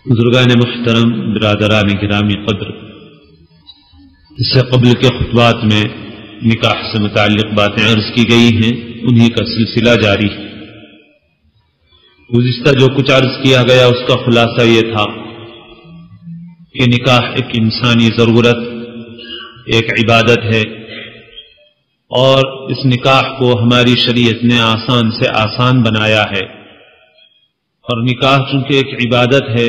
بزرگان محترم، برادران گرامی قدر، اس سے قبل کے خطبات میں نکاح سے متعلق باتیں عرض کی گئی ہیں، انہی کا سلسلہ جاری ہے۔ گزشتہ جو کچھ عرض کیا گیا اس کا خلاصہ یہ تھا کہ نکاح ایک انسانی ضرورت، ایک عبادت ہے، اور اس نکاح کو ہماری شریعت نے آسان سے آسان بنایا ہے، اور نکاح چونکہ ایک عبادت ہے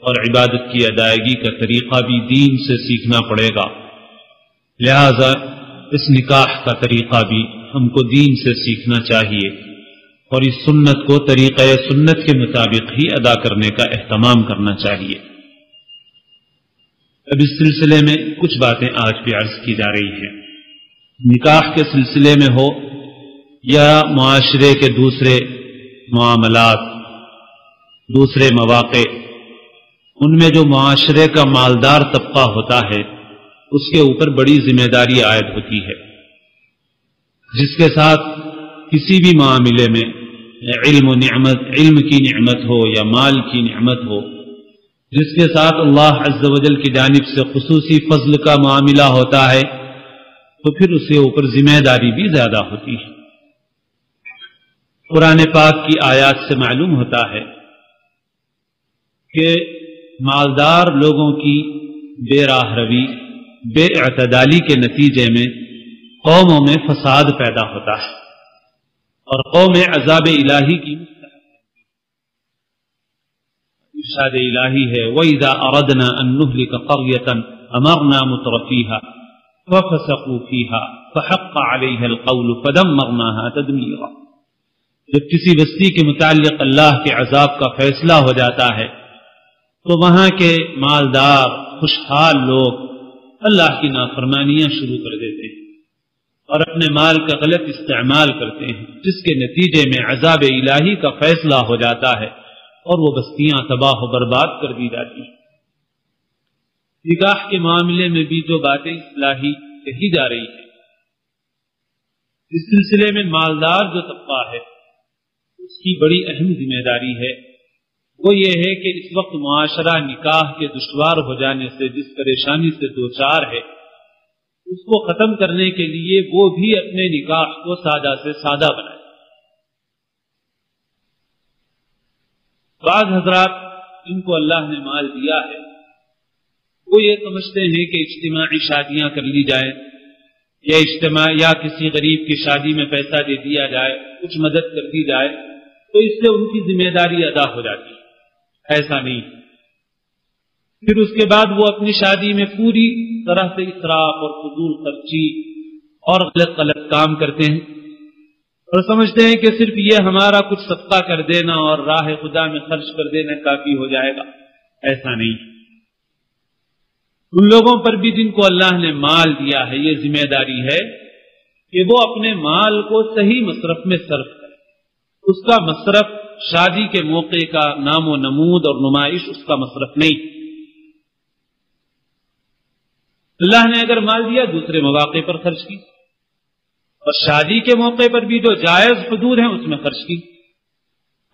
اور عبادت کی ادائیگی کا طریقہ بھی دین سے سیکھنا پڑے گا، لہذا اس نکاح کا طریقہ بھی ہم کو دین سے سیکھنا چاہیے اور اس سنت کو طریقہ سنت کے مطابق ہی ادا کرنے کا اہتمام کرنا چاہیے۔ اب اس سلسلے میں کچھ باتیں آج بھی عرض کی جا رہی ہیں۔ نکاح کے سلسلے میں ہو یا معاشرے کے دوسرے معاملات، دوسرے مواقع، ان میں جو معاشرے کا مالدار طبقہ ہوتا ہے اس کے اوپر بڑی ذمہ داری عائد ہوتی ہے، جس کے ساتھ کسی بھی معاملے میں علم کی نعمت ہو یا مال کی نعمت ہو، جس کے ساتھ اللہ عز و جل کی جانب سے خصوصی فضل کا معاملہ ہوتا ہے، تو پھر اس کے اوپر ذمہ داری بھی زیادہ ہوتی ہے۔ قرآن پاک کی آیات سے معلوم ہوتا ہے کہ مالدار لوگوں کی بے راہ روی، بے اعتدالی کے نتیجے میں قوموں میں فساد پیدا ہوتا ہے اور قوم عذاب الہی کی ارشاد الہی ہے، وَإِذَا أَرَدْنَا أَن نُهْلِكَ قَرْيَةً أَمَرْنَا مُتْرَفِيهَا فَفَسَقُوا فِيهَا فَحَقَّ عَلَيْهَا الْقَوْلُ فَدَمَّرْنَاهَا تَدْمِيرًا۔ جب کسی بستی کے متعلق اللہ کے عذاب کا فیصلہ ہو جاتا ہے تو وہاں کے مالدار خوشحال لوگ اللہ کی نافرمانیاں شروع کر دیتے ہیں اور اپنے مال کا غلط استعمال کرتے ہیں، جس کے نتیجے میں عذاب الہی کا فیصلہ ہو جاتا ہے اور وہ بستیاں تباہ و برباد کر دی جاتی ہیں۔ نکاح کے معاملے میں بھی جو باتیں اصلاحی کہی جا رہی ہیں، اس سلسلے میں مالدار جو طبقہ ہے اس کی بڑی اہم ذمہ داری ہے، وہ یہ ہے کہ اس وقت معاشرہ نکاح کے دشوار ہو جانے سے جس پریشانی سے دوچار ہے، اس کو ختم کرنے کے لیے وہ بھی اپنے نکاح کو سادہ سے سادہ بنائے۔ بعض حضرات ان کو اللہ نے مال دیا ہے، وہ یہ سمجھتے ہیں کہ اجتماعی شادیاں کر لی جائیں یا کسی غریب کی شادی میں پیسہ دے دیا جائے، کچھ مدد کر دی جائے تو اس سے ان کی ذمہ داری ادا ہو جاتی ہے۔ ایسا نہیں، پھر اس کے بعد وہ اپنی شادی میں پوری طرح سے اسراف اور فضول خرچی اور غلط غلط کام کرتے ہیں اور سمجھتے ہیں کہ صرف یہ ہمارا کچھ صدقہ کر دینا اور راہ خدا میں خرچ کر دینا کافی ہو جائے گا۔ ایسا نہیں، ان لوگوں پر بھی جن کو اللہ نے مال دیا ہے یہ ذمہ داری ہے کہ وہ اپنے مال کو صحیح مصرف میں صرف کرے۔ اس کا مصرف شادی کے موقع کا نام و نمود اور نمائش اس کا مصرف نہیں۔ اللہ نے اگر مال دیا دوسرے مواقع پر خرچ کی، اور شادی کے موقع پر بھی جو جائز حدود ہیں اس میں خرچ کی،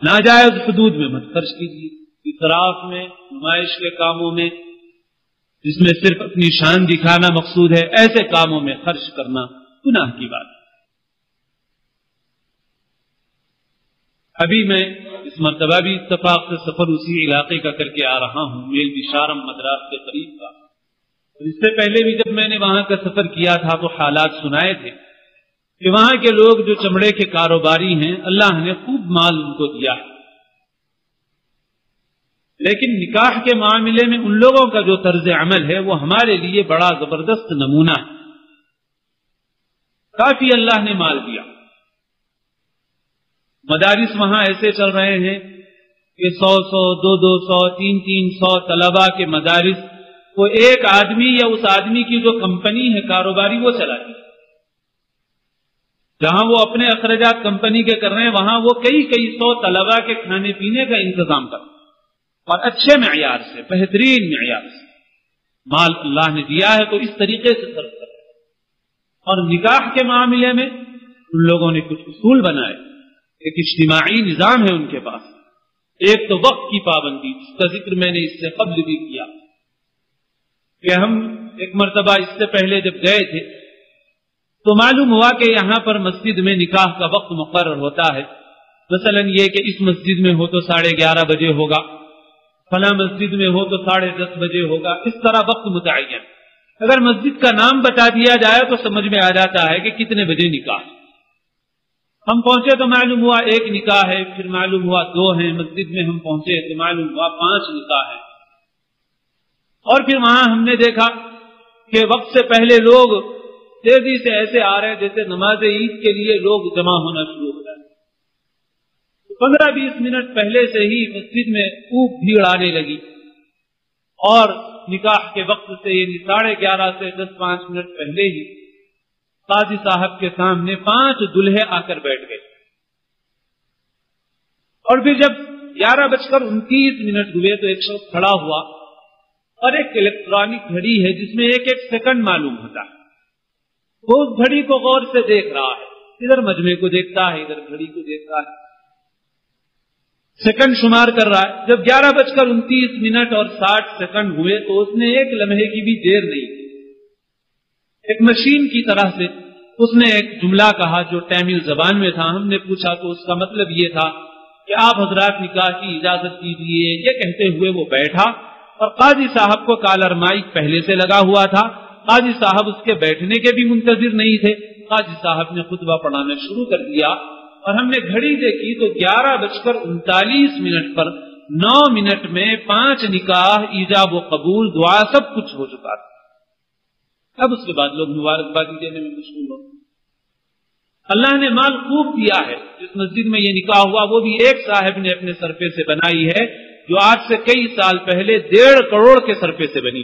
ناجائز حدود میں مت خرچ کیجیے۔ اسراف میں، نمائش کے کاموں میں، جس میں صرف اپنی شان دکھانا مقصود ہے، ایسے کاموں میں خرچ کرنا گناہ کی بات ہے۔ ابھی میں اس مرتبہ بھی اتفاق سے سفر اسی علاقے کا کر کے آ رہا ہوں، میل بشارم مدراس کے قریب کا، اور اس سے پہلے بھی جب میں نے وہاں کا سفر کیا تھا تو حالات سنائے تھے کہ وہاں کے لوگ جو چمڑے کے کاروباری ہیں اللہ نے خوب مال ان کو دیا ہے، لیکن نکاح کے معاملے میں ان لوگوں کا جو طرز عمل ہے وہ ہمارے لیے بڑا زبردست نمونہ ہے۔ کافی اللہ نے مال دیا، مدارس وہاں ایسے چل رہے ہیں کہ 100 200 300 طلباء کے مدارس کو ایک آدمی یا اس آدمی کی جو کمپنی ہے کاروباری وہ چلاتی ہے۔ جہاں وہ اپنے اخراجات کمپنی کے کر رہے ہیں وہاں وہ کئی 100 طلباء کے کھانے پینے کا انتظام کرتے ہیں، اور اچھے معیار سے، بہترین معیار سے۔ مال اللہ نے دیا ہے تو اس طریقے سے صرف کرتے ہیں۔ اور نکاح کے معاملے میں ان لوگوں نے کچھ اصول بنائے، ایک اجتماعی نظام ہے ان کے پاس ایک تو وقت کی پابندی، جس کا ذکر میں نے اس سے قبل بھی کیا کہ ہم ایک مرتبہ اس سے پہلے جب گئے تھے تو معلوم ہوا کہ یہاں پر مسجد میں نکاح کا وقت مقرر ہوتا ہے. مثلا یہ کہ اس مسجد میں ہو تو 11:30 بجے ہوگا، فلاں مسجد میں ہو تو 10:30 بجے ہوگا، اس طرح وقت متعین. اگر مسجد کا نام بتا دیا جائے تو سمجھ میں آ جاتا ہے کہ کتنے بجے نکاح. ہم پہنچے تو معلوم ہوا 1 نکاح ہے، پھر معلوم ہوا 2 ہیں، مسجد میں ہم پہنچے تو معلوم ہوا 5 نکاح ہیں. اور پھر وہاں ہم نے دیکھا کہ وقت سے پہلے لوگ تیزی سے ایسے آ رہے جیسے نماز عید کے لیے لوگ جمع ہونا شروع ہو رہے. 15-20 منٹ پہلے سے ہی مسجد میں خوب بھیڑ آنے لگی اور نکاح کے وقت سے یعنی 11:30 سے 10-5 منٹ پہلے ہی قاضی صاحب کے سامنے 5 دلہے آ کر بیٹھ گئے. اور پھر جب 11:29 ہوئے تو ایک شخص کھڑا ہوا اور ایک الیکٹرانک گھڑی ہے جس میں ایک سیکنڈ معلوم ہوتا ہے. وہ اس گھڑی کو غور سے دیکھ رہا ہے، ادھر مجمع کو دیکھتا ہے، ادھر گھڑی کو دیکھتا ہے، سیکنڈ شمار کر رہا ہے. جب 11:29 اور 60 سیکنڈ ہوئے تو اس نے 1 لمحے کی بھی دیر نہیں کی. ایک مشین کی طرح سے اس نے ایک جملہ کہا جو تامل زبان میں تھا. ہم نے پوچھا تو اس کا مطلب یہ تھا کہ آپ حضرات نکاح کی اجازت دیجیے. یہ کہتے ہوئے وہ بیٹھا اور قاضی صاحب کو کالر مائک پہلے سے لگا ہوا تھا. قاضی صاحب اس کے بیٹھنے کے بھی منتظر نہیں تھے. قاضی صاحب نے خطبہ پڑھانا شروع کر دیا اور ہم نے گھڑی دیکھی تو 11:39 پر 9 منٹ میں 5 نکاح، ایجاب و قبول، دعا سب کچھ ہو چکا تھا. اب اس کے بعد لوگ مبارکبادی دینے میں مشغول ہو. اللہ نے مال خوب دیا ہے. جس مسجد میں یہ نکاح ہوا وہ بھی ایک صاحب نے اپنے سرپے سے بنائی ہے جو آج سے کئی سال پہلے 1.5 کروڑ کے سرپے سے بنی.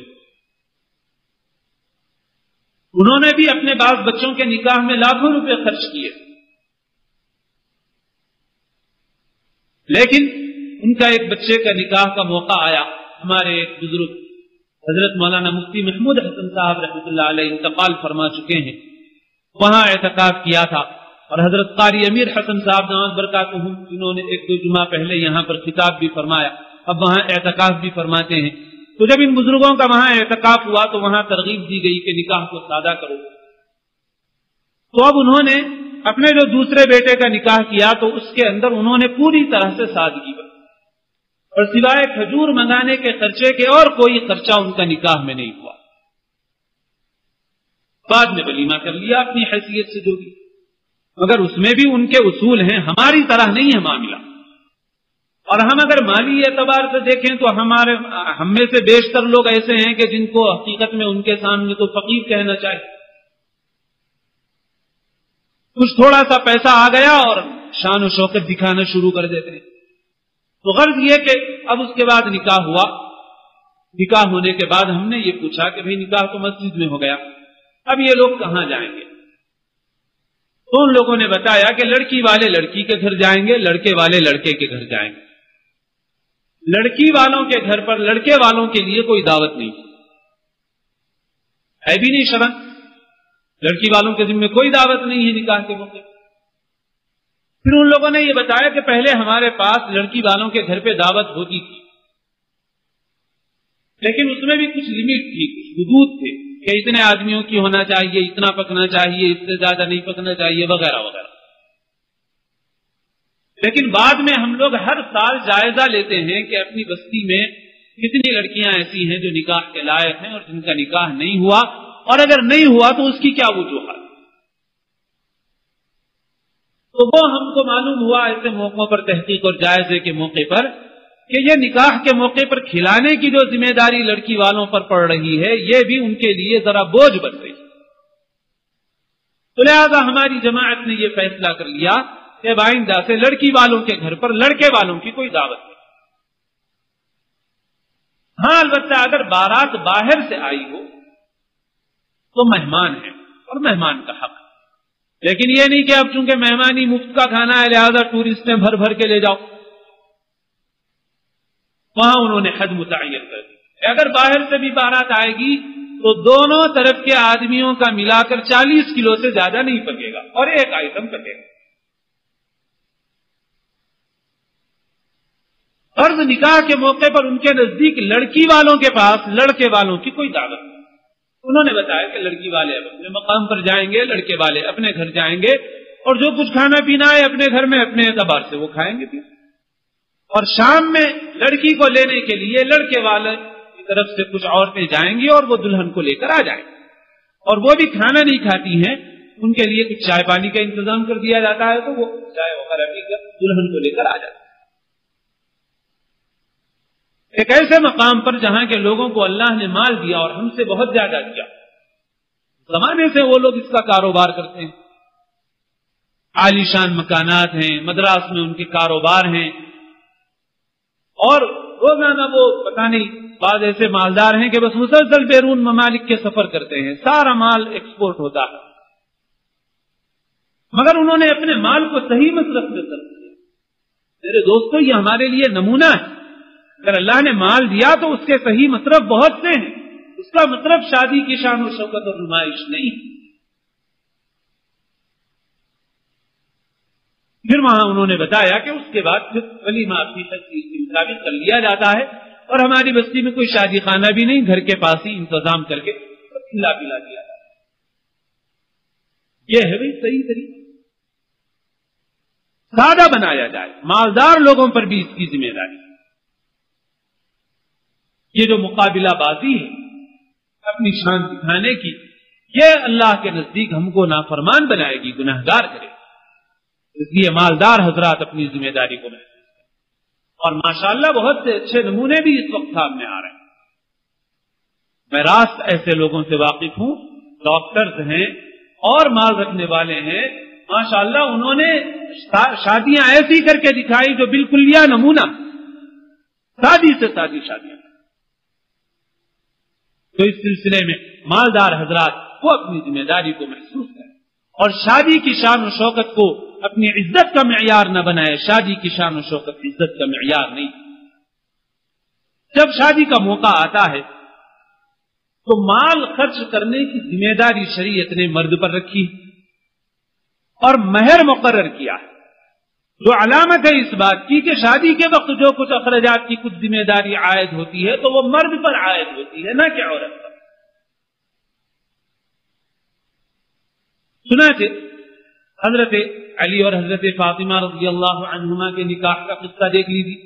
انہوں نے بھی اپنے بعض بچوں کے نکاح میں لاکھوں روپے خرچ کیے، لیکن ان کا ایک بچے کا نکاح کا موقع آیا. ہمارے ایک بزرگ حضرت مولانا مفتی محمود حسن صاحب رحمۃ اللہ علیہ انتقال فرما چکے ہیں. وہاں اعتکاف کیا تھا اور حضرت قاری امیر حسن صاحب دامت برکاتہم انہوں نے 1-2 جمعہ پہلے یہاں پر خطاب بھی فرمایا، اب وہاں اعتکاف بھی فرماتے ہیں. تو جب ان بزرگوں کا وہاں اعتکاف ہوا تو وہاں ترغیب دی گئی کہ نکاح کو سادہ کرو. تو اب انہوں نے اپنے جو دوسرے بیٹے کا نکاح کیا تو اس کے اندر انہوں نے پوری طرح سے سادگی بنی اور سوائے کھجور منگانے کے خرچے کے اور کوئی خرچہ ان کا نکاح میں نہیں ہوا. بعد میں ولیمہ کر لیا اپنی حیثیت سے جو بھی، مگر اس میں بھی ان کے اصول ہیں. ہماری طرح نہیں ہے معاملہ. اور ہم اگر مالی اعتبار سے دیکھیں تو ہم میں سے بیشتر لوگ ایسے ہیں کہ جن کو حقیقت میں ان کے سامنے تو فقیر کہنا چاہیے. کچھ تھوڑا سا پیسہ آ گیا اور شان و شوکت دکھانا شروع کر دیتے ہیں. تو غرض یہ کہ اب اس کے بعد نکاح ہوا. نکاح ہونے کے بعد ہم نے یہ پوچھا کہ بھئی نکاح تو مسجد میں ہو گیا، اب یہ لوگ کہاں جائیں گے؟ تو ان لوگوں نے بتایا کہ لڑکی والے لڑکی کے گھر جائیں گے، لڑکے والے لڑکے کے گھر جائیں گے. لڑکی والوں کے گھر پر لڑکے والوں کے لیے کوئی دعوت نہیں ہے بھی نہیں شرعن. لڑکی والوں کے ذمہ کوئی دعوت نہیں ہے نکاح کے موقع. پھر ان لوگوں نے یہ بتایا کہ پہلے ہمارے پاس لڑکی والوں کے گھر پہ دعوت ہوتی تھی، لیکن اس میں بھی کچھ لمٹ تھی، کچھ حدود تھے کہ اتنے آدمیوں کی ہونا چاہیے، اتنا پکنا چاہیے، اس سے زیادہ نہیں پکنا چاہیے، وغیرہ وغیرہ. لیکن بعد میں ہم لوگ ہر سال جائزہ لیتے ہیں کہ اپنی بستی میں کتنی لڑکیاں ایسی ہیں جو نکاح کے لائق ہیں اور جن کا نکاح نہیں ہوا، اور اگر نہیں ہوا تو اس کی کیا وجوہات. تو وہ ہم کو معلوم ہوا ایسے موقعوں پر تحقیق اور جائزے کے موقع پر کہ یہ نکاح کے موقع پر کھلانے کی جو ذمہ داری لڑکی والوں پر پڑ رہی ہے یہ بھی ان کے لیے ذرا بوجھ بن رہی. تو لہذا ہماری جماعت نے یہ فیصلہ کر لیا کہ آئندہ سے لڑکی والوں کے گھر پر لڑکے والوں کی کوئی دعوت نہیں. ہاں البتہ اگر بارات باہر سے آئی ہو تو مہمان ہے اور مہمان کا حق ہے، لیکن یہ نہیں کہ اب چونکہ مہمانی مفت کا کھانا ہے لہذا ٹورسٹیں بھر بھر کے لے جاؤ. وہاں انہوں نے حد متعین کر دی. اگر باہر سے بھی بارات آئے گی تو دونوں طرف کے آدمیوں کا ملا کر 40 کلو سے زیادہ نہیں پکے گا اور ایک آئٹم پکے گا. فرض نکاح کے موقع پر ان کے نزدیک لڑکی والوں کے پاس لڑکے والوں کی کوئی دعوت نہیں. انہوں نے بتایا کہ لڑکی والے اب اپنے مقام پر جائیں گے، لڑکے والے اپنے گھر جائیں گے، اور جو کچھ کھانا پینا ہے اپنے گھر میں اپنے اعتبار سے وہ کھائیں گے. اور شام میں لڑکی کو لینے کے لیے لڑکے والے کی طرف سے کچھ عورتیں جائیں گی اور وہ دلہن کو لے کر آ جائیں گی، اور وہ بھی کھانا نہیں کھاتی ہیں، ان کے لیے کچھ چائے پانی کا انتظام کر دیا جاتا ہے، تو وہ چائے وغیرہ پی کر دلہن کو لے کر آ جاتے ہیں. ایک ایسے مقام پر جہاں کے لوگوں کو اللہ نے مال دیا اور ہم سے بہت زیادہ دیا، زمانے سے وہ لوگ اس کا کاروبار کرتے ہیں، عالی شان مکانات ہیں، مدراس میں ان کے کاروبار ہیں، اور روزانہ وہ پتہ نہیں بعض ایسے مالدار ہیں کہ بس مسلسل بیرون ممالک کے سفر کرتے ہیں، سارا مال ایکسپورٹ ہوتا ہے، مگر انہوں نے اپنے مال کو صحیح مصرف میں صرف کیا. میرے دوستو، یہ ہمارے لیے نمونہ ہے. اگر اللہ نے مال دیا تو اس کے صحیح مصرف بہت سے ہیں، اس کا مطلب شادی کی شان و شوکت اور نمائش نہیں. پھر وہاں انہوں نے بتایا کہ اس کے بعد پھر ولیمہ اپنی تجویز کے مطابق کر لیا جاتا ہے، اور ہماری بستی میں کوئی شادی خانہ بھی نہیں، گھر کے پاس ہی انتظام کر کے کھلا پلا دیا جاتا ہے. یہ ہے بھائی صحیح طریقہ. سادہ بنایا جائے، مالدار لوگوں پر بھی اس کی ذمہ داری. یہ جو مقابلہ بازی ہے اپنی شان دکھانے کی، یہ اللہ کے نزدیک ہم کو نافرمان بنائے گی، گناہگار کرے گی. اس لیے مالدار حضرات اپنی ذمہ داری کو محسوس کریں. اور ماشاءاللہ بہت سے اچھے نمونے بھی اس وقت سامنے آ رہے ہیں. میں راست ایسے لوگوں سے واقف ہوں، ڈاکٹرز ہیں اور مال رکھنے والے ہیں، ماشاءاللہ انہوں نے شادیاں ایسی کر کے دکھائی جو بالکل یہ نمونہ، شادی سے شادی شادیاں. تو اس سلسلے میں مالدار حضرات کو اپنی ذمہ داری کو محسوس کریں اور شادی کی شان و شوکت کو اپنی عزت کا معیار نہ بنائے. شادی کی شان و شوکت عزت کا معیار نہیں. جب شادی کا موقع آتا ہے تو مال خرچ کرنے کی ذمہ داری شریعت نے مرد پر رکھی اور مہر مقرر کیا ہے، جو علامت ہے اس بات کی کہ شادی کے وقت جو کچھ اخراجات کی کچھ ذمہ داری عائد ہوتی ہے تو وہ مرد پر عائد ہوتی ہے، نہ کہ عورت پر. سناتے حضرت علی اور حضرت فاطمہ رضی اللہ عنہما کے نکاح کا قصہ دیکھ لیجیے.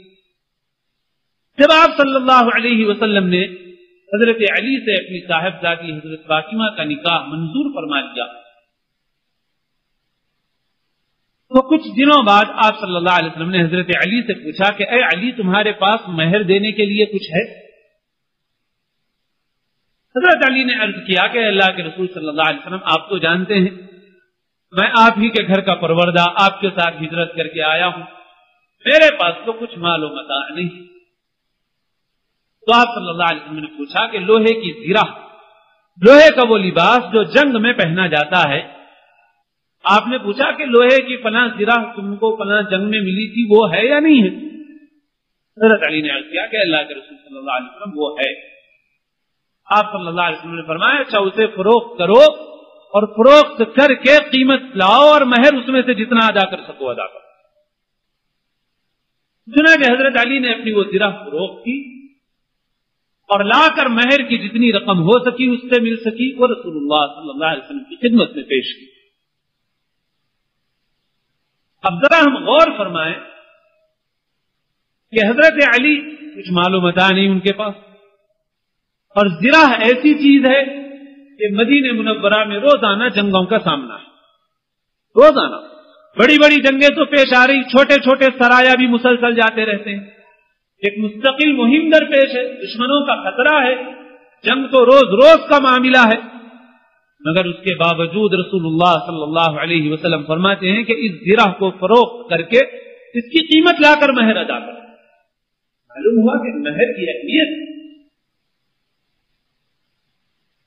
جب آپ صلی اللہ علیہ وسلم نے حضرت علی سے اپنی صاحبزادی حضرت فاطمہ کا نکاح منظور فرما لیا تو کچھ دنوں بعد آپ صلی اللہ علیہ وسلم نے حضرت علی سے پوچھا کہ اے علی، تمہارے پاس مہر دینے کے لیے کچھ ہے؟ حضرت علی نے عرض کیا کہ اللہ کے رسول صلی اللہ علیہ وسلم، آپ تو جانتے ہیں میں آپ ہی کے گھر کا پروردہ، آپ کے ساتھ ہجرت کر کے آیا ہوں، میرے پاس تو کچھ مال و متاع نہیں. تو آپ صلی اللہ علیہ وسلم نے پوچھا کہ لوہے کی زرہ، لوہے کا وہ لباس جو جنگ میں پہنا جاتا ہے، آپ نے پوچھا کہ لوہے کی فلاں زرہ تم کو فلاں جنگ میں ملی تھی، وہ ہے یا نہیں ہے؟ حضرت علی نے عرض کیا کہ اللہ کے رسول صلی اللہ علیہ وسلم وہ ہے. آپ صلی اللہ علیہ وسلم نے فرمایا اچھا اسے فروخت کرو اور فروخت کر کے قیمت لاؤ اور مہر اس میں سے جتنا ادا کر سکو ادا کرو. چنانچہ حضرت علی نے اپنی وہ زرہ فروخت کی اور لا کر مہر کی جتنی رقم ہو سکی اس سے مل سکی وہ رسول اللہ صلی اللہ علیہ وسلم کی خدمت میں پیش کی. اب ذرا ہم غور فرمائیں کہ حضرت علی کچھ مال و متاع نہیں ان کے پاس، اور زرہ ایسی چیز ہے کہ مدینہ منورہ میں روزانہ جنگوں کا سامنا ہے. روزانہ بڑی بڑی جنگیں تو پیش آ رہی، چھوٹے چھوٹے سرایا بھی مسلسل جاتے رہتے ہیں. ایک مستقل مہم درپیش ہے، دشمنوں کا خطرہ ہے، جنگ تو روز روز کا معاملہ ہے. مگر اس کے باوجود رسول اللہ صلی اللہ علیہ وسلم فرماتے ہیں کہ اس زرہ کو فروخت کر کے اس کی قیمت لا کر مہر ادا کریں. معلوم ہوا کہ مہر کی اہمیت.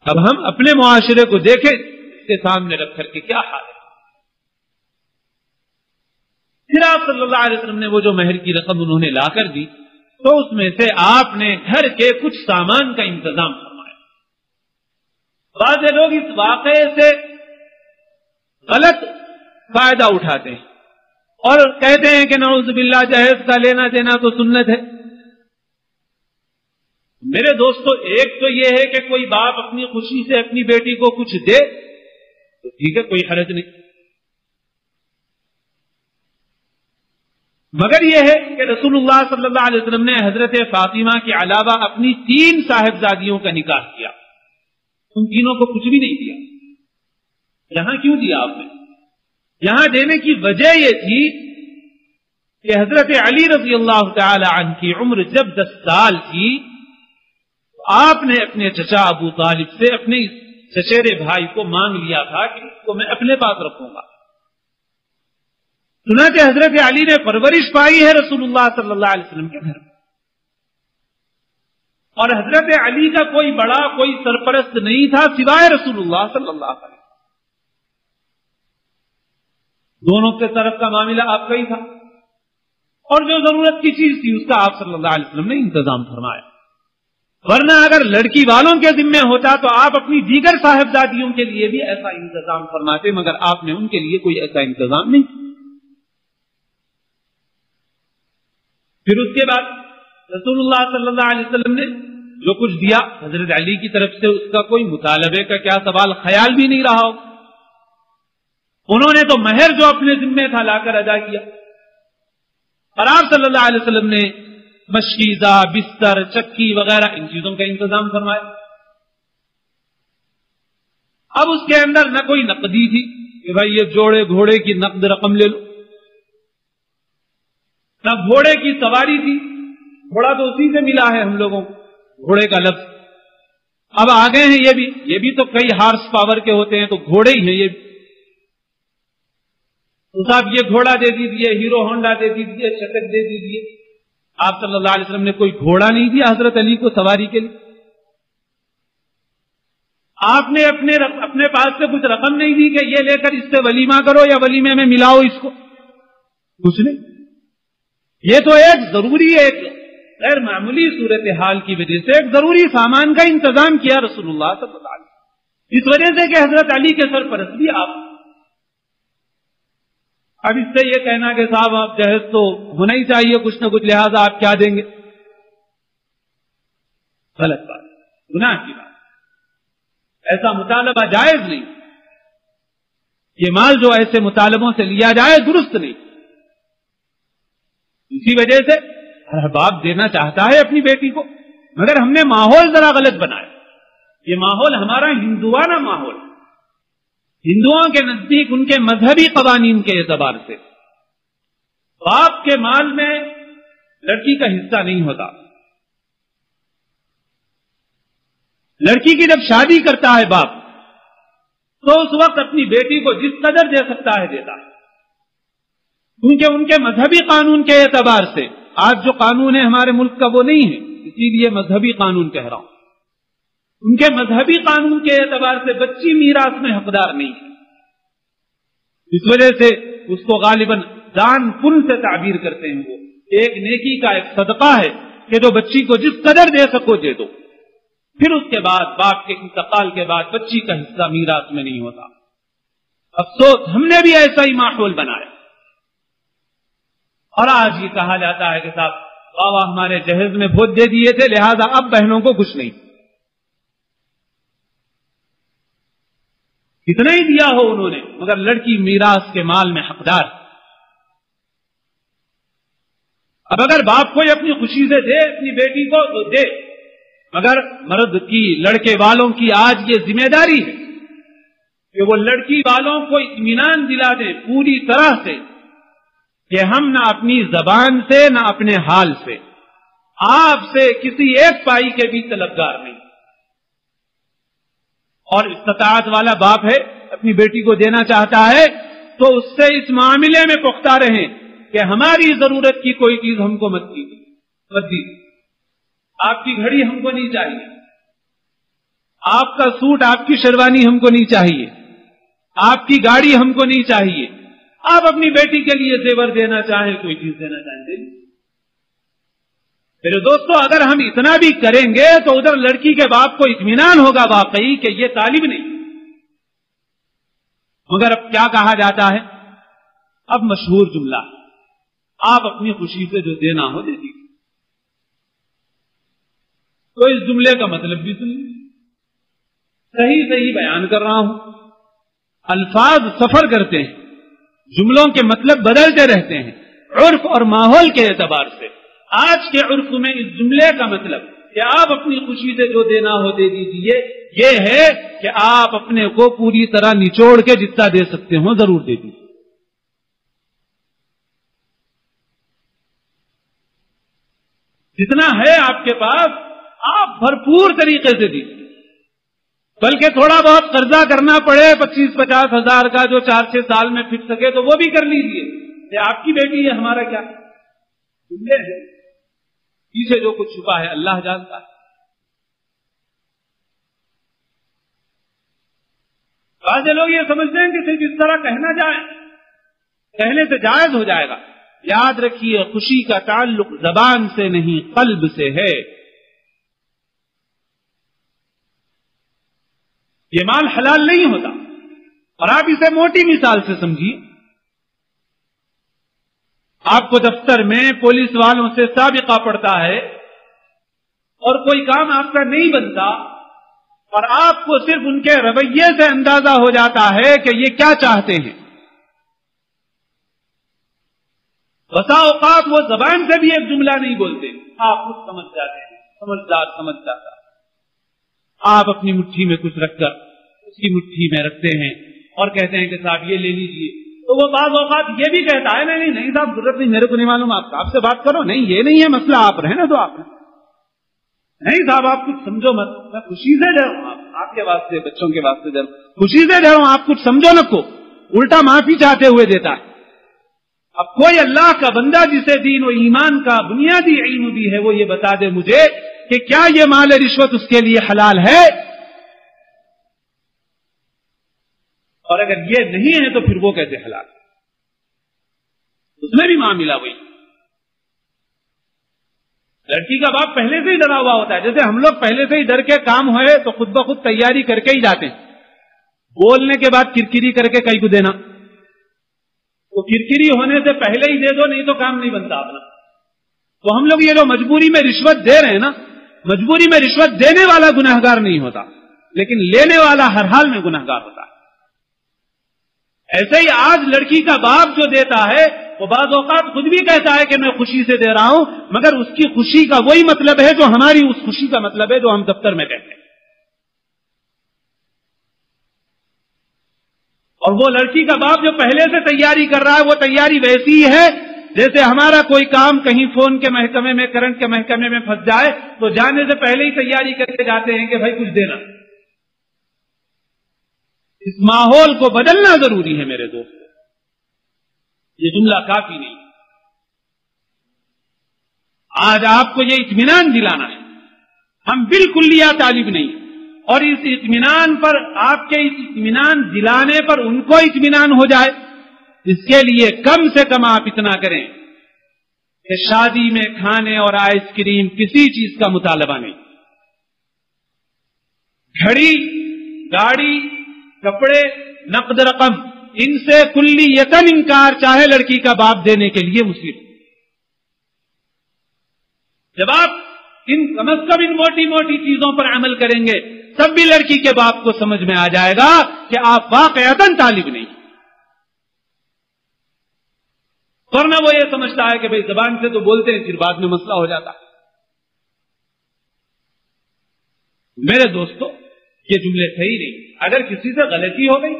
اب ہم اپنے معاشرے کو دیکھیں، اس کے سامنے رکھ کر کے کیا حال ہے. پھر آپ صلی اللہ علیہ وسلم نے وہ جو مہر کی رقم انہوں نے لا کر دی تو اس میں سے آپ نے گھر کے کچھ سامان کا انتظام فرمایا. بعض لوگ اس واقعے سے غلط فائدہ اٹھاتے ہیں اور کہتے ہیں کہ نعوذ باللہ جہیز کا لینا دینا تو سنت ہے. میرے دوستو، ایک تو یہ ہے کہ کوئی باپ اپنی خوشی سے اپنی بیٹی کو کچھ دے تو ٹھیک ہے، کوئی حرج نہیں، مگر یہ ہے کہ رسول اللہ صلی اللہ علیہ وسلم نے حضرت فاطمہ کے علاوہ اپنی 3 صاحبزادیوں کا نکاح کیا، ان تینوں کو کچھ بھی نہیں دیا۔ یہاں کیوں دیا آپ نے؟ یہاں دینے کی وجہ یہ تھی کہ حضرت علی رضی اللہ تعالی عنہ کی عمر جب 10 سال تھی تو آپ نے اپنے چچا ابو طالب سے اپنے چچیرے بھائی کو مانگ لیا تھا کہ اس کو میں اپنے پاس رکھوں گا۔ چنانچہ حضرت علی نے پرورش پائی ہے رسول اللہ صلی اللہ علیہ وسلم کے گھر میں، اور حضرت علی کا کوئی بڑا کوئی سرپرست نہیں تھا سوائے رسول اللہ صلی اللہ علیہ وسلم۔ دونوں کے طرف کا معاملہ آپ کا ہی تھا، اور جو ضرورت کی چیز تھی اس کا آپ صلی اللہ علیہ وسلم نے انتظام فرمایا، ورنہ اگر لڑکی والوں کے ذمہ ہوتا تو آپ اپنی دیگر صاحبزادیوں کے لیے بھی ایسا انتظام فرماتے، مگر آپ نے ان کے لیے کوئی ایسا انتظام نہیں۔ پھر اس کے بعد رسول اللہ صلی اللہ علیہ وسلم نے جو کچھ دیا حضرت علی کی طرف سے اس کا کوئی مطالبے کا کیا سوال خیال بھی نہیں رہا ہو، انہوں نے تو مہر جو اپنے ذمہ تھا لا کر ادا کیا، اور آپ صلی اللہ علیہ وسلم نے مشکیزہ، بستر، چکی وغیرہ ان چیزوں کا انتظام فرمایا۔ اب اس کے اندر نہ کوئی نقدی تھی کہ بھائی یہ جوڑے گھوڑے کی نقد رقم لے لو، نہ گھوڑے کی سواری تھی، گھوڑا تو اسی سے ملا ہے ہم لوگوں کو گھوڑے کا لفظ، اب آ گئے ہیں یہ بھی تو کئی ہارس پاور کے ہوتے ہیں تو گھوڑے ہی ہیں یہ بھی، تو صاحب یہ گھوڑا دے دیجیے، ہیرو ہونڈا دے دیجیے، چٹک دے دیجیے۔ آپ صلی اللہ علیہ وسلم نے کوئی گھوڑا نہیں دیا حضرت علی کو سواری کے لیے، آپ نے اپنے پاس سے کچھ رقم نہیں دی کہ یہ لے کر اس سے ولیمہ کرو یا ولیمے میں ملاؤ اس کو، کچھ نہیں۔ یہ تو ایک ضروری ایک غیر معمولی صورتحال کی وجہ سے ایک ضروری سامان کا انتظام کیا رسول اللہ صلی اللہ علیہ وسلم، اس وجہ سے کہ حضرت علی کے سرپرست بھی آپ۔ اب اس سے یہ کہنا کہ صاحب آپ جہیز تو ہونا ہی چاہیے کچھ نہ کچھ، لہذا آپ کیا دیں گے، غلط بات، گناہ کی بات، ایسا مطالبہ جائز نہیں، یہ مال جو ایسے مطالبوں سے لیا جائے درست نہیں۔ اسی وجہ سے ہر باپ دینا چاہتا ہے اپنی بیٹی کو، مگر ہم نے ماحول ذرا غلط بنایا، یہ ماحول ہمارا ہندوانہ ماحول، ہندوؤں کے نزدیک ان کے مذہبی قوانین کے اعتبار سے باپ کے مال میں لڑکی کا حصہ نہیں ہوتا۔ لڑکی کی جب شادی کرتا ہے باپ تو اس وقت اپنی بیٹی کو جس قدر دے سکتا ہے دیتا ہے، کیونکہ ان کے مذہبی قانون کے اعتبار سے، آج جو قانون ہے ہمارے ملک کا وہ نہیں ہے، اسی لیے مذہبی قانون کہہ رہا ہوں، ان کے مذہبی قانون کے اعتبار سے بچی میراث میں حقدار نہیں ہے، اس وجہ سے اس کو غالباً دان پن سے تعبیر کرتے ہیں، وہ ایک نیکی کا ایک صدقہ ہے کہ جو بچی کو جس قدر دے سکو دے دو، پھر اس کے بعد باپ کے انتقال کے بعد بچی کا حصہ میراث میں نہیں ہوتا۔ افسوس ہم نے بھی ایسا ہی ماحول بنایا، اور آج یہ کہا جاتا ہے کہ صاحب بابا ہمارے جہیز میں بہت دے دیے تھے لہذا اب بہنوں کو کچھ نہیں، کتنا ہی دیا ہو انہوں نے مگر لڑکی میراث کے مال میں حقدار۔ اب اگر باپ کوئی اپنی خوشی سے دے اپنی بیٹی کو تو دے، مگر مرد کی، لڑکے والوں کی آج یہ ذمہ داری ہے کہ وہ لڑکی والوں کو اطمینان دلا دیں پوری طرح سے کہ ہم نہ اپنی زبان سے نہ اپنے حال سے آپ سے کسی ایک پائی کے بھی طلبگار نہیں، اور استطاعت والا باپ ہے اپنی بیٹی کو دینا چاہتا ہے تو اس سے اس معاملے میں پختہ رہیں کہ ہماری ضرورت کی کوئی چیز ہم کو مت دیجیے، آپ کی گھڑی ہم کو نہیں چاہیے، آپ کا سوٹ آپ کی شیروانی ہم کو نہیں چاہیے، آپ کی گاڑی ہم کو نہیں چاہیے، آپ اپنی بیٹی کے لیے زیور دینا چاہیں کوئی چیز دینا چاہیں دیں۔ میرے دوستو اگر ہم اتنا بھی کریں گے تو ادھر لڑکی کے باپ کو اطمینان ہوگا واقعی کہ یہ طالب نہیں، مگر اب کیا کہا جاتا ہے، اب مشہور جملہ، آپ اپنی خوشی سے جو دینا ہو دے دیجیے۔ تو اس جملے کا مطلب بھی سن لیں. صحیح صحیح بیان کر رہا ہوں. الفاظ سفر کرتے ہیں, جملوں کے مطلب بدلتے رہتے ہیں عرف اور ماحول کے اعتبار سے. آج کے عرف میں اس جملے کا مطلب کہ آپ اپنی خوشی سے جو دینا ہو دے دیجیے, یہ ہے کہ آپ اپنے کو پوری طرح نچوڑ کے جتنا دے سکتے ہو ضرور دے دیجیے. جتنا ہے آپ کے پاس آپ بھرپور طریقے سے دیجیے. بلکہ تھوڑا بہت قرضہ کرنا پڑے 25-50 ہزار کا جو 4-6 سال میں پھٹ سکے تو وہ بھی کر لیجیے. یہ آپ کی بیٹی ہے, ہمارا کیا جملے ہے, پیچھے جو کچھ چھپا ہے اللہ جانتا ہے. بعض لوگ یہ سمجھتے ہیں کہ صرف اس طرح کہنا جائے, کہنے سے جائز ہو جائے گا. یاد رکھیے خوشی کا تعلق زبان سے نہیں قلب سے ہے. یہ مال حلال نہیں ہوتا. اور آپ اسے موٹی مثال سے سمجھیے. آپ کو دفتر میں پولیس والوں سے سابقہ پڑتا ہے اور کوئی کام آپ کا نہیں بنتا, اور آپ کو صرف ان کے رویے سے اندازہ ہو جاتا ہے کہ یہ کیا چاہتے ہیں. بسا اوقات وہ زبان سے بھی ایک جملہ نہیں بولتے, آپ خود سمجھ جاتے ہیں, سمجھدار سمجھ جاتا ہے. آپ اپنی مٹھی میں کچھ رکھ کر اس کی مٹھی میں رکھتے ہیں اور کہتے ہیں کہ صاحب یہ لے لیجیے. تو وہ بعض اوقات یہ بھی کہتا ہے نہیں نہیں صاحب ضرورت نہیں, میرے کو نہیں معلوم, آپ سے بات کرو, نہیں یہ نہیں ہے مسئلہ, آپ رہنا تو آپ نہیں صاحب آپ کچھ سمجھو مت, میں خوشی سے دے رہا ہوں, آپ کے واسطے بچوں کے واسطے دے رہا ہوں, خوشی سے دے رہا ہوں, آپ کچھ سمجھو نہ کو. الٹا معافی چاہتے ہوئے دیتا ہے. اب کوئی اللہ کا بندہ جسے دین و ایمان کا بنیادی علم بھی ہے وہ یہ بتا دے مجھے کہ کیا یہ مال رشوت اس کے لیے حلال ہے, اور اگر یہ نہیں ہے تو پھر وہ کیسے حلال ہے. اس میں بھی معاملہ وہی. لڑکی کا باپ پہلے سے ہی ڈرا ہوا ہوتا ہے. جیسے ہم لوگ پہلے سے ہی ڈر کے کام ہوئے تو خود بخود تیاری کر کے ہی جاتے ہیں. بولنے کے بعد کرکری کر کے کہیں کو دینا, تو کرکری ہونے سے پہلے ہی دے دو, نہیں تو کام نہیں بنتا اپنا. تو ہم لوگ یہ جو مجبوری میں رشوت دے رہے ہیں نا, مجبوری میں رشوت دینے والا گنہگار نہیں ہوتا, لیکن لینے والا ہر حال میں گنہگار ہوتا ہے. ایسے ہی آج لڑکی کا باپ جو دیتا ہے وہ بعض اوقات خود بھی کہتا ہے کہ میں خوشی سے دے رہا ہوں, مگر اس کی خوشی کا وہی مطلب ہے جو ہماری اس خوشی کا مطلب ہے جو ہم دفتر میں کہتے ہیں. اور وہ لڑکی کا باپ جو پہلے سے تیاری کر رہا ہے وہ تیاری ویسی ہی ہے جیسے ہمارا کوئی کام کہیں فون کے محکمے میں, کرنٹ کے محکمے میں پھنس جائے تو جانے سے پہلے ہی تیاری کر کے جاتے ہیں کہ بھائی کچھ دینا. اس ماحول کو بدلنا ضروری ہے میرے دوست. یہ جملہ کافی نہیں. آج آپ کو یہ اطمینان دلانا ہے, ہم بالکل لیا طالب نہیں, اور اس اطمینان پر, آپ کے اس اطمینان دلانے پر ان کو اطمینان ہو جائے, اس کے لیے کم سے کم آپ اتنا کریں کہ شادی میں کھانے اور آئس کریم کسی چیز کا مطالبہ نہیں. گھڑی, گاڑی, کپڑے, نقد رقم, ان سے کلیتاً انکار, چاہے لڑکی کا باپ دینے کے لیے مصیبت. جب آپ ان کم از کم ان موٹی موٹی چیزوں پر عمل کریں گے تب بھی لڑکی کے باپ کو سمجھ میں آ جائے گا کہ آپ واقعتاً طالب نہیں. ورنہ وہ یہ سمجھتا ہے کہ بھئی زبان سے تو بولتے ہیں, پھر بعد میں مسئلہ ہو جاتا ہے. میرے دوستو یہ جملے صحیح نہیں. اگر کسی سے غلطی ہو گئی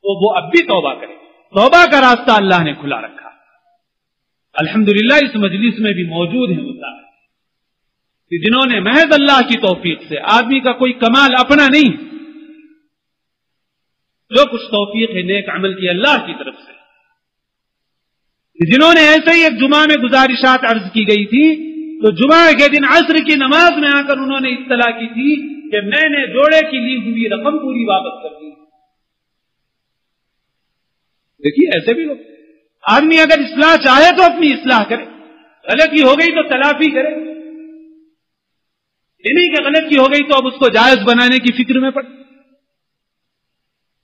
تو وہ اب بھی توبہ کرے. توبہ کا راستہ اللہ نے کھلا رکھا. الحمدللہ اس مجلس میں بھی موجود ہیں مطلب کہ جنہوں نے محض اللہ کی توفیق سے, آدمی کا کوئی کمال اپنا نہیں, جو کچھ توفیق ہے نیک عمل کی اللہ کی طرف سے, جنہوں نے ایسے ہی ایک جمعہ میں گزارشات عرض کی گئی تھی تو جمعہ کے دن عصر کی نماز میں آ کر انہوں نے اطلاع کی تھی کہ میں نے جوڑے کی لی ہوئی رقم پوری واپس کر دی. دیکھیے ایسے بھی لوگ, آدمی اگر اصلاح چاہے تو اپنی اصلاح کرے, غلطی ہو گئی تو تلافی کرے, یہ نہیں کہ غلطی ہو گئی تو اب اس کو جائز بنانے کی فکر میں پڑے.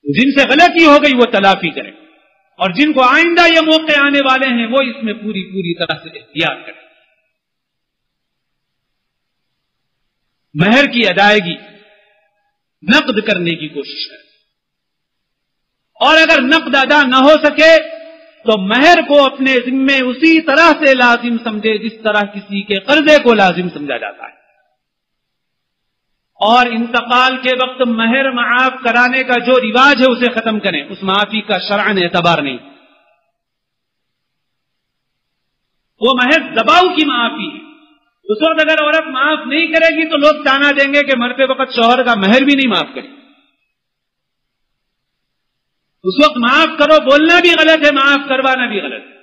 جن سے غلطی ہو گئی وہ تلافی کرے, اور جن کو آئندہ یہ موقع آنے والے ہیں وہ اس میں پوری طرح سے احتیاط کریں. مہر کی ادائیگی نقد کرنے کی کوشش کرے، اور اگر نقد ادا نہ ہو سکے تو مہر کو اپنے ذمے اسی طرح سے لازم سمجھے جس طرح کسی کے قرضے کو لازم سمجھا جاتا ہے، اور انتقال کے وقت مہر معاف کرانے کا جو رواج ہے اسے ختم کریں، اس معافی کا شرعاً اعتبار نہیں، وہ محض دباؤ کی معافی ہے۔ اس وقت اگر عورت معاف نہیں کرے گی تو لوگ تانا دیں گے کہ مرتے وقت شوہر کا مہر بھی نہیں معاف کرے، اس وقت معاف کرو بولنا بھی غلط ہے، معاف کروانا بھی غلط ہے۔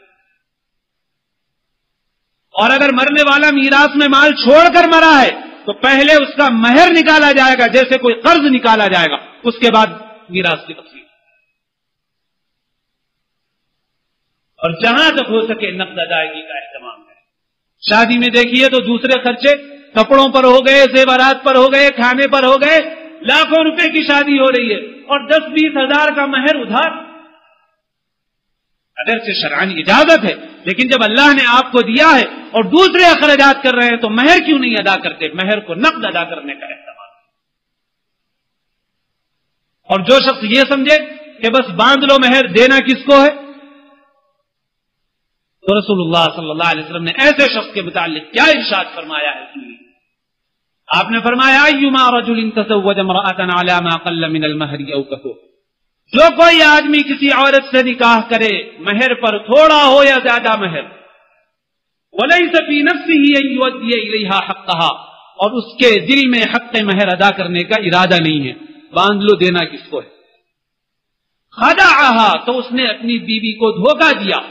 اور اگر مرنے والا میراث میں مال چھوڑ کر مرا ہے تو پہلے اس کا مہر نکالا جائے گا جیسے کوئی قرض نکالا جائے گا، اس کے بعد میراث کی تقسیم، اور جہاں تک ہو سکے نقد ادائیگی کا اہتمام ہے۔ شادی میں دیکھیے تو دوسرے خرچے کپڑوں پر ہو گئے، زیورات پر ہو گئے، کھانے پر ہو گئے، لاکھوں روپے کی شادی ہو رہی ہے اور 10-20 ہزار کا مہر ادھار۔ اگرچہ شرعاً اجازت ہے، لیکن جب اللہ نے آپ کو دیا ہے اور دوسرے اخراجات کر رہے ہیں تو مہر کیوں نہیں ادا کرتے؟ مہر کو نقد ادا کرنے کا اہتمام۔ اور جو شخص یہ سمجھے کہ بس باندھ لو مہر، دینا کس کو ہے، تو رسول اللہ صلی اللہ علیہ وسلم نے ایسے شخص کے متعلق کیا ارشاد فرمایا ہے؟ آپ نے فرمایا ایما رجل تزوج امرأة على ما قل من المہر او کثر، جو کوئی آدمی کسی عورت سے نکاح کرے مہر پر تھوڑا ہو یا زیادہ مہر، ولیس فی نفسه ان یؤدی الیہا حقها، اور اس کے دل میں حق مہر ادا کرنے کا ارادہ نہیں ہے، باندھ لو دینا کس کو ہے، خدعها، تو اس نے اپنی بیوی کو دھوکہ دیا،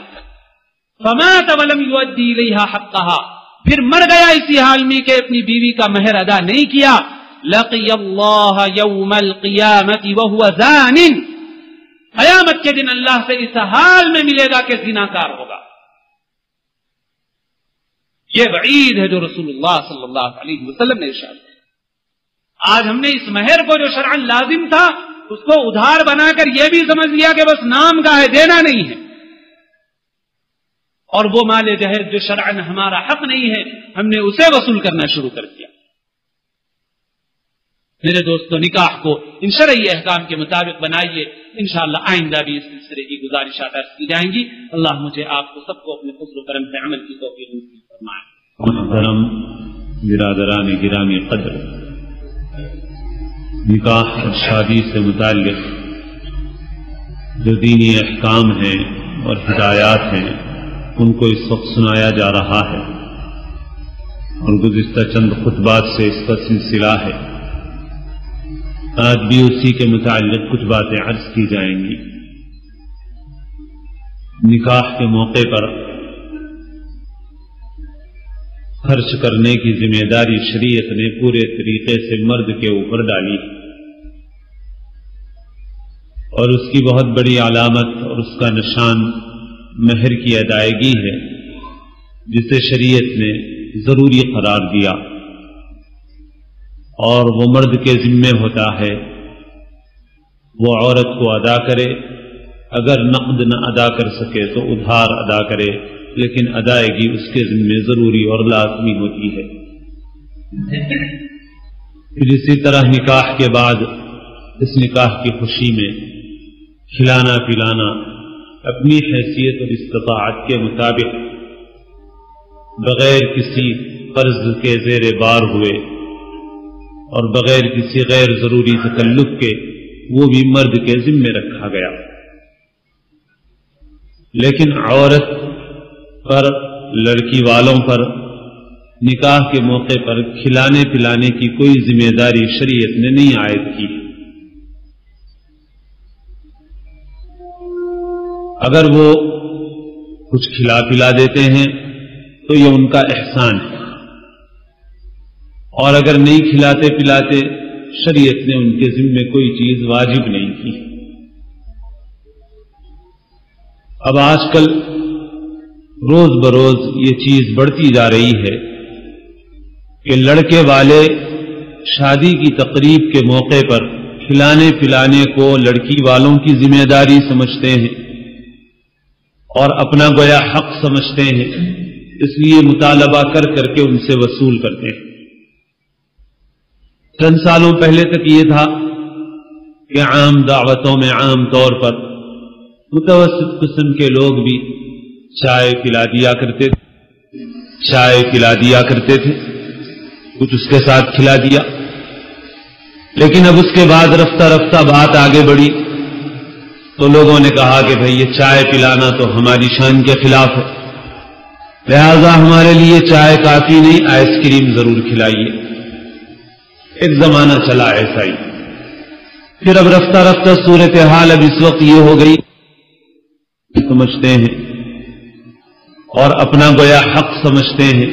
فمات ولم یؤدی الیہا حقها، پھر مر گیا اسی حال میں کہ اپنی بیوی کا مہر ادا نہیں کیا، لقی اللہ یوم القیامت وہو زان، قیامت کے دن اللہ سے اس حال میں ملے گا کہ زناکار ہوگا۔ یہ وعید ہے جو رسول اللہ صلی اللہ علیہ وسلم نے ارشاد کیا۔ آج ہم نے اس مہر کو جو شرعاً لازم تھا اس کو ادھار بنا کر یہ بھی سمجھ لیا کہ بس نام کا ہے، دینا نہیں ہے، اور وہ مال جہر جو شرعاً ہمارا حق نہیں ہے ہم نے اسے وصول کرنا شروع کر دیا۔ میرے دوستو، نکاح کو ان شرعی احکام کے مطابق بنائیے، انشاءاللہ آئندہ بھی اس سلسلے کی گزارشات عرض کی جائیں گی۔ اللہ مجھے آپ کو سب کو اپنے فضل و کرم سے عمل کی توفیق نصیب فرمائے۔ محترم برادران گرامی قدر، نکاح اور شادی سے متعلق جو دینی احکام ہیں اور ہدایات ہیں ان کو اس وقت سنایا جا رہا ہے، اور گزشتہ چند خطبات سے اس کا سلسلہ ہے۔ آج بھی اسی کے متعلق کچھ باتیں عرض کی جائیں گی۔ نکاح کے موقع پر خرچ کرنے کی ذمہ داری شریعت نے پورے طریقے سے مرد کے اوپر ڈالی، اور اس کی بہت بڑی علامت اور اس کا نشان مہر کی ادائیگی ہے، جسے شریعت نے ضروری قرار دیا، اور وہ مرد کے ذمے ہوتا ہے وہ عورت کو ادا کرے، اگر نقد نہ ادا کر سکے تو ادھار ادا کرے، لیکن ادائیگی اس کے ذمے ضروری اور لازمی ہوتی ہے۔ پھر اسی طرح نکاح کے بعد اس نکاح کی خوشی میں کھلانا پلانا اپنی حیثیت اور استطاعت کے مطابق بغیر کسی قرض کے زیر بار ہوئے اور بغیر کسی غیر ضروری تکلف کے وہ بھی مرد کے ذمے رکھا گیا، لیکن عورت پر، لڑکی والوں پر نکاح کے موقع پر کھلانے پلانے کی کوئی ذمہ داری شریعت نے نہیں عائد کی۔ اگر وہ کچھ کھلا پلا دیتے ہیں تو یہ ان کا احسان ہے، اور اگر نہیں کھلاتے پلاتے شریعت نے ان کے ذمے کوئی چیز واجب نہیں کی۔ اب آج کل روز بروز یہ چیز بڑھتی جا رہی ہے کہ لڑکے والے شادی کی تقریب کے موقع پر کھلانے پلانے کو لڑکی والوں کی ذمہ داری سمجھتے ہیں اور اپنا گویا حق سمجھتے ہیں، اس لیے مطالبہ کر کر کے ان سے وصول کرتے ہیں۔ چند سالوں پہلے تک یہ تھا کہ عام دعوتوں میں عام طور پر متوسط قسم کے لوگ بھی چائے پلا دیا کرتے تھے، کچھ اس کے ساتھ کھلا دیا. لیکن اب اس کے بعد رفتہ رفتہ بات آگے بڑھی تو لوگوں نے کہا کہ بھئی یہ چائے پلانا تو ہماری شان کے خلاف ہے، لہذا ہمارے لیے چائے کافی نہیں، آئس کریم ضرور کھلائیے. ایک زمانہ چلا ایسا ہی. پھر اب رفتہ رفتہ صورتحال اب اس وقت یہ ہو گئی سمجھتے ہیں اور اپنا گویا حق سمجھتے ہیں،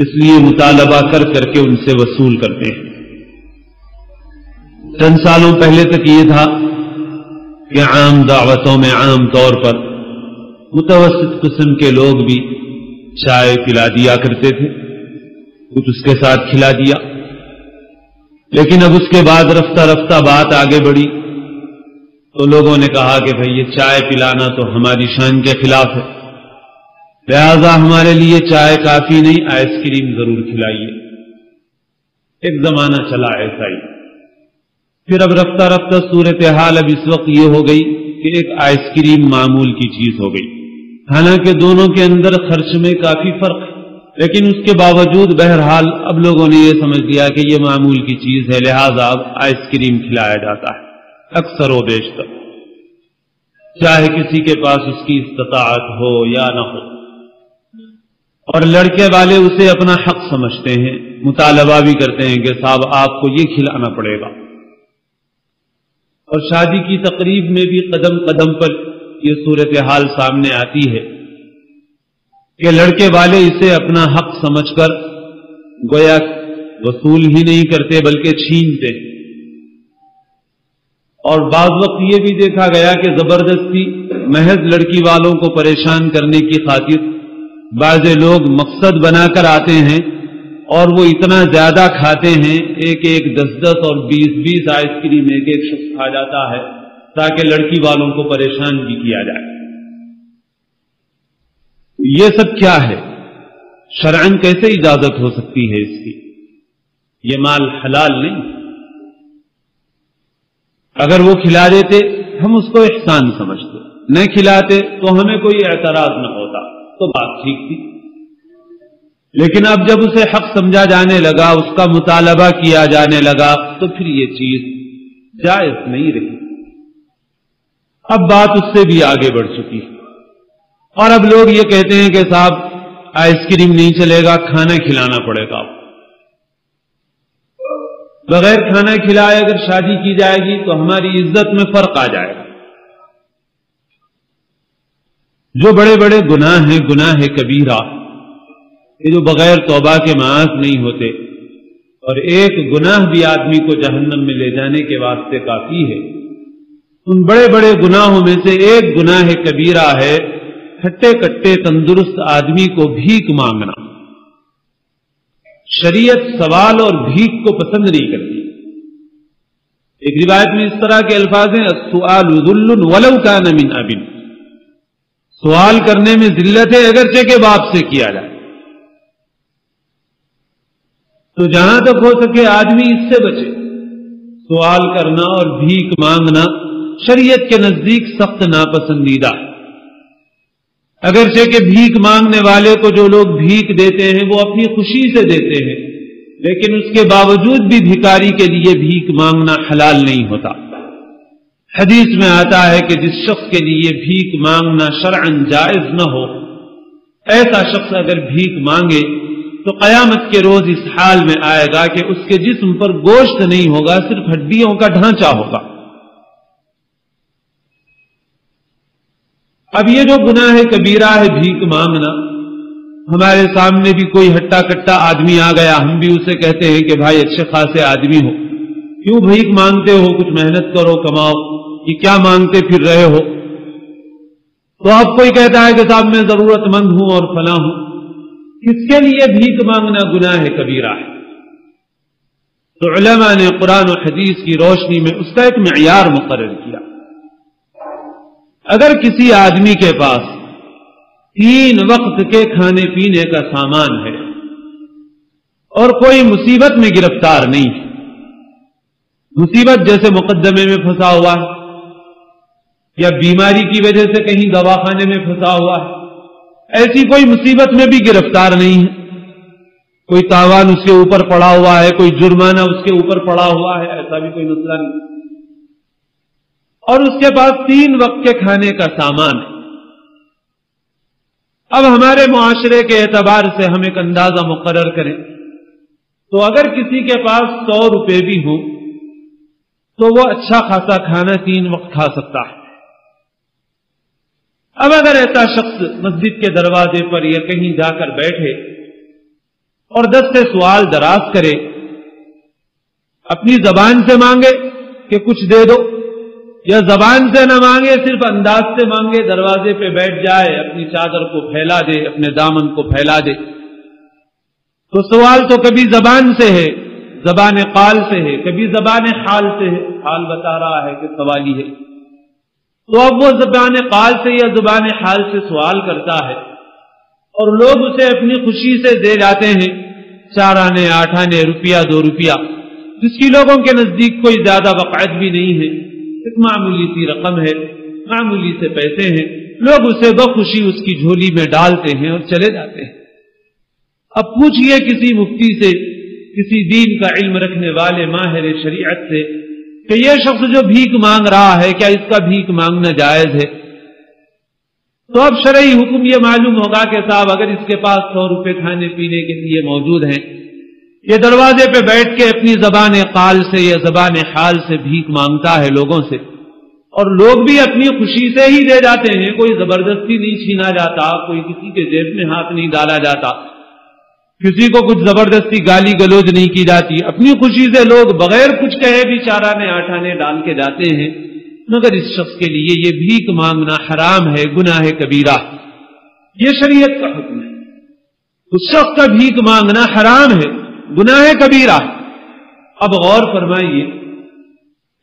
اس لیے مطالبہ کر کر کے ان سے وصول کرتے ہیں. چند سالوں پہلے تک یہ تھا کہ عام دعوتوں میں عام طور پر متوسط قسم کے لوگ بھی چائے پلا دیا کرتے تھے، کچھ اس کے ساتھ کھلا دیا. لیکن اب اس کے بعد رفتہ رفتہ بات آگے بڑھی تو لوگوں نے کہا کہ بھئی یہ چائے پلانا تو ہماری شان کے خلاف ہے، لہذا ہمارے لیے چائے کافی نہیں، آئس کریم ضرور کھلائیے. ایک زمانہ چلا ایسا ہی. پھر اب رفتہ رفتہ صورتحال اب اس وقت یہ ہو گئی کہ ایک آئس کریم معمول کی چیز ہو گئی. حالانکہ دونوں کے اندر خرچ میں کافی فرق ہے، لیکن اس کے باوجود بہرحال اب لوگوں نے یہ سمجھ لیا کہ یہ معمول کی چیز ہے، لہذا اب آئس کریم کھلایا جاتا ہے اکثر و بیشتر، چاہے کسی کے پاس اس کی استطاعت ہو یا نہ ہو. اور لڑکے والے اسے اپنا حق سمجھتے ہیں، مطالبہ بھی کرتے ہیں کہ صاحب آپ کو یہ کھلانا پڑے گا. اور شادی کی تقریب میں بھی قدم قدم پر یہ صورتحال سامنے آتی ہے کہ لڑکے والے اسے اپنا حق سمجھ کر گویا وصول ہی نہیں کرتے بلکہ چھینتے. اور بعض وقت یہ بھی دیکھا گیا کہ زبردستی محض لڑکی والوں کو پریشان کرنے کی خاطر بعض لوگ مقصد بنا کر آتے ہیں اور وہ اتنا زیادہ کھاتے ہیں، ایک 10 اور 20 آئس کریم ایک شخص کھا جاتا ہے تاکہ لڑکی والوں کو پریشان بھی کیا جائے. یہ سب کیا ہے؟ شرعاً کیسے اجازت ہو سکتی ہے اس کی؟ یہ مال حلال نہیں. اگر وہ کھلا دیتے ہم اس کو احسان سمجھتے، نہ کھلاتے تو ہمیں کوئی اعتراض نہ ہوتا تو بات ٹھیک تھی. لیکن اب جب اسے حق سمجھا جانے لگا، اس کا مطالبہ کیا جانے لگا تو پھر یہ چیز جائز نہیں رہی. اب بات اس سے بھی آگے بڑھ چکی اور اب لوگ یہ کہتے ہیں کہ صاحب آئس کریم نہیں چلے گا، کھانا کھلانا پڑے گا. بغیر کھانا کھلائے اگر شادی کی جائے گی تو ہماری عزت میں فرق آ جائے گا. جو بڑے بڑے گناہ ہیں، گناہ کبیرہ، یہ جو بغیر توبہ کے معاف نہیں ہوتے، اور ایک گناہ بھی آدمی کو جہنم میں لے جانے کے واسطے کافی ہے. ان بڑے بڑے گناہوں میں سے ایک گناہ کبیرہ ہے ہٹے کٹے تندرست آدمی کو بھیک مانگنا. شریعت سوال اور بھیک کو پسند نہیں کرتی. ایک روایت میں اس طرح کے الفاظ ہیں: السؤال ذل ولو کان من اب. سوال کرنے میں ذلت ہے اگرچہ کہ باپ سے کیا جائے. تو جہاں تک ہو سکے آدمی اس سے بچے. سوال کرنا اور بھیک مانگنا شریعت کے نزدیک سخت ناپسندیدہ. اگرچہ کہ بھیک مانگنے والے کو جو لوگ بھیک دیتے ہیں وہ اپنی خوشی سے دیتے ہیں، لیکن اس کے باوجود بھی بھکاری کے لیے بھیک مانگنا حلال نہیں ہوتا. حدیث میں آتا ہے کہ جس شخص کے لیے بھیک مانگنا شرعاً جائز نہ ہو، ایسا شخص اگر بھیک مانگے تو قیامت کے روز اس حال میں آئے گا کہ اس کے جسم پر گوشت نہیں ہوگا، صرف ہڈیوں کا ڈھانچہ ہوگا. اب یہ جو گناہ کبیرہ ہے بھیک مانگنا، ہمارے سامنے بھی کوئی ہٹا کٹا آدمی آ گیا، ہم بھی اسے کہتے ہیں کہ بھائی اچھے خاصے آدمی ہو، کیوں بھیک مانگتے ہو؟ کچھ محنت کرو، کماؤ، یہ کیا مانگتے پھر رہے ہو؟ تو اب کوئی کہتا ہے کہ صاحب میں ضرورت مند ہوں اور فلاں ہوں. کس کے لیے بھیک مانگنا گناہ کبیرہ ہے؟ تو علماء نے قرآن و حدیث کی روشنی میں اس کا ایک معیار مقرر کیا. اگر کسی آدمی کے پاس 3 وقت کے کھانے پینے کا سامان ہے اور کوئی مصیبت میں گرفتار نہیں ہے، مصیبت جیسے مقدمے میں پھنسا ہوا ہے یا بیماری کی وجہ سے کہیں دواخانے میں پھنسا ہوا ہے، ایسی کوئی مصیبت میں بھی گرفتار نہیں ہے، کوئی تاوان اس کے اوپر پڑا ہوا ہے، کوئی جرمانہ اس کے اوپر پڑا ہوا ہے، ایسا بھی کوئی مسئلہ نہیں، اور اس کے پاس 3 وقت کے کھانے کا سامان ہے۔ اب ہمارے معاشرے کے اعتبار سے ہم ایک اندازہ مقرر کریں تو اگر کسی کے پاس 100 روپے بھی ہوں تو وہ اچھا خاصا کھانا 3 وقت کھا سکتا ہے۔ اب اگر ایسا شخص مسجد کے دروازے پر یا کہیں جا کر بیٹھے اور 10 سے سوال دراز کرے، اپنی زبان سے مانگے کہ کچھ دے دو، یا زبان سے نہ مانگے صرف انداز سے مانگے، دروازے پہ بیٹھ جائے، اپنی چادر کو پھیلا دے، اپنے دامن کو پھیلا دے، تو سوال تو کبھی زبان سے ہے، زبان قال سے ہے، کبھی زبان حال سے ہے، حال بتا رہا ہے کہ سوالی ہے، تو اب وہ زبان قال سے یا زبان حال سے سوال کرتا ہے اور لوگ اسے اپنی خوشی سے دے جاتے ہیں، 4 آنے 8 آنے، روپیہ 2 روپیہ، جس کی لوگوں کے نزدیک کوئی زیادہ وقعت بھی نہیں ہے، ایک معمولی سی رقم ہے، معمولی سے پیسے ہیں، لوگ اسے بخوشی اس کی جھولی میں ڈالتے ہیں اور چلے جاتے ہیں۔ اب پوچھئے کسی مفتی سے، کسی دین کا علم رکھنے والے ماہر شریعت سے کہ یہ شخص جو بھیک مانگ رہا ہے کیا اس کا بھیک مانگنا جائز ہے؟ تو اب شرعی حکم یہ معلوم ہوگا کہ صاحب اگر اس کے پاس 100 روپے کھانے پینے کے لیے موجود ہیں، یہ دروازے پہ بیٹھ کے اپنی زبان قال سے یا زبان حال سے بھیک مانگتا ہے لوگوں سے، اور لوگ بھی اپنی خوشی سے ہی دے جاتے ہیں، کوئی زبردستی نہیں چھینا جاتا، کوئی کسی کے جیب میں ہاتھ نہیں ڈالا جاتا، کسی کو کچھ زبردستی گالی گلوچ نہیں کی جاتی، اپنی خوشی سے لوگ بغیر کچھ کہے بھی 4 آنے 8 آنے ڈال کے جاتے ہیں، مگر اس شخص کے لیے یہ بھیک مانگنا حرام ہے، گناہ کبیرہ، یہ شریعت کا حکم ہے۔ اس شخص کا بھیک مانگنا حرام ہے، گناہ کبیرہ۔ اب غور فرمائیے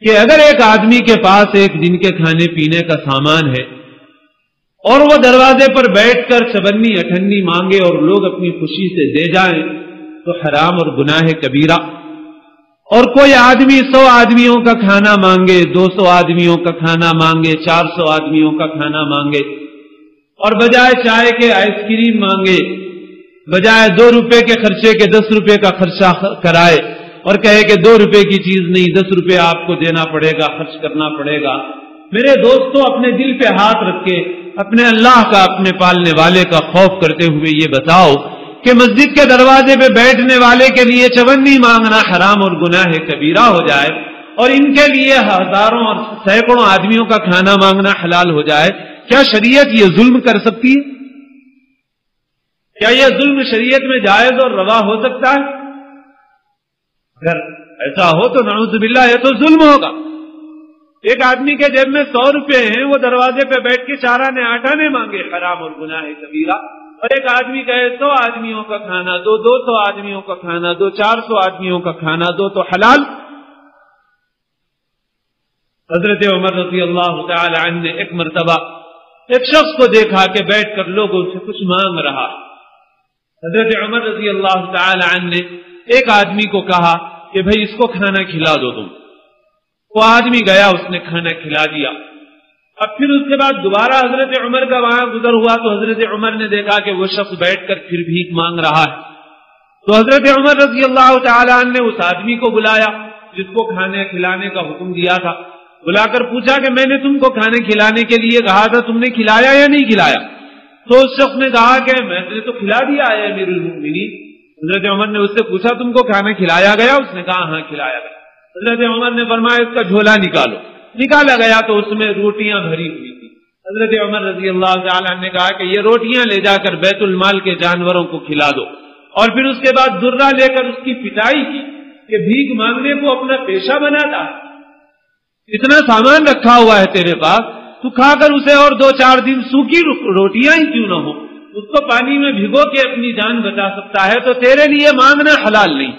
کہ اگر ایک آدمی کے پاس ایک دن کے کھانے پینے کا سامان ہے اور وہ دروازے پر بیٹھ کر 56 مانگے اور لوگ اپنی خوشی سے دے جائیں تو حرام اور گناہ کبیرہ۔ اور کوئی آدمی 100 آدمیوں کا کھانا مانگے، 200 آدمیوں کا کھانا مانگے، 400 آدمیوں کا کھانا مانگے، اور بجائے چائے کے آئس کریم مانگے، بجائے 2 روپے کے خرچے کے 10 روپے کا خرچہ کرائے اور کہے کہ 2 روپے کی چیز نہیں، 10 روپے آپ کو دینا پڑے گا، خرچ کرنا پڑے گا۔ میرے دوستوں، اپنے دل پہ ہاتھ رکھ کے اپنے اللہ کا، اپنے پالنے والے کا خوف کرتے ہوئے یہ بتاؤ کہ مسجد کے دروازے پہ بیٹھنے والے کے لیے 54 مانگنا حرام اور گناہ کبیرہ ہو جائے اور ان کے لیے ہزاروں اور سینکڑوں آدمیوں کا کھانا مانگنا حلال ہو جائے، کیا شریعت یہ ظلم کر سکتی ہے؟ کیا یہ ظلم شریعت میں جائز اور روا ہو سکتا ہے؟ اگر ایسا ہو تو نعوذ باللہ یہ تو ظلم ہوگا۔ ایک آدمی کے جیب میں 100 روپے ہیں، وہ دروازے پہ بیٹھ کے 4 آنے 8 آنے مانگے، حرام اور گناہ کبیرہ۔ اور ایک آدمی کہے 100 آدمیوں کا کھانا دو، 200 آدمیوں کا کھانا دو، 400 آدمیوں کا کھانا دو، تو حلال۔ حضرت عمر رضی اللہ تعالی عنہ نے ایک مرتبہ ایک شخص کو دیکھا کہ بیٹھ کر لوگوں سے کچھ مانگ رہا۔ حضرت عمر رضی اللہ تعالی عنہ نے ایک آدمی کو کہا کہ بھئی اس کو کھانا کھلا دو تم۔ وہ آدمی گیا، اس نے کھانا کھلا دیا۔ اب پھر اس کے بعد دوبارہ حضرت عمر کا وہاں گزر ہوا تو حضرت عمر نے دیکھا کہ وہ شخص بیٹھ کر پھر بھیک مانگ رہا ہے، تو حضرت عمر رضی اللہ تعالی عنہ نے اس آدمی کو بلایا جس کو کھانے کھلانے کا حکم دیا تھا، بلا کر پوچھا کہ میں نے تم کو کھانے کھلانے کے لیے کہا تھا، تم نے کھلایا یا نہیں کھلایا؟ تو اس شخص نے کہا کہ میں نے تو کھلا دیا ہے امیر المؤمنین۔ حضرت عمر نے اس سے پوچھا تم کو کھانا کھلایا گیا؟ اس نے کہا ہاں کھلایا گیا۔ حضرت عمر نے فرمایا اس کا جھولا نکالو۔ نکالا گیا تو اس میں روٹیاں بھری ہوئی تھی۔ حضرت عمر رضی اللہ تعالی عنہ نے کہا کہ یہ روٹیاں لے جا کر بیت المال کے جانوروں کو کھلا دو، اور پھر اس کے بعد درہ لے کر اس کی پٹائی کی کہ بھیک مانگنے کو اپنا پیشہ بناتا ہے، اتنا سامان رکھا ہوا ہے تیرے پاس، تو کھا کر اسے اور 2-4 دن سوکھی روٹیاں ہی کیوں نہ ہو، اس کو پانی میں بھگو کے اپنی جان بچا سکتا ہے، تو تیرے لیے مانگنا حلال نہیں،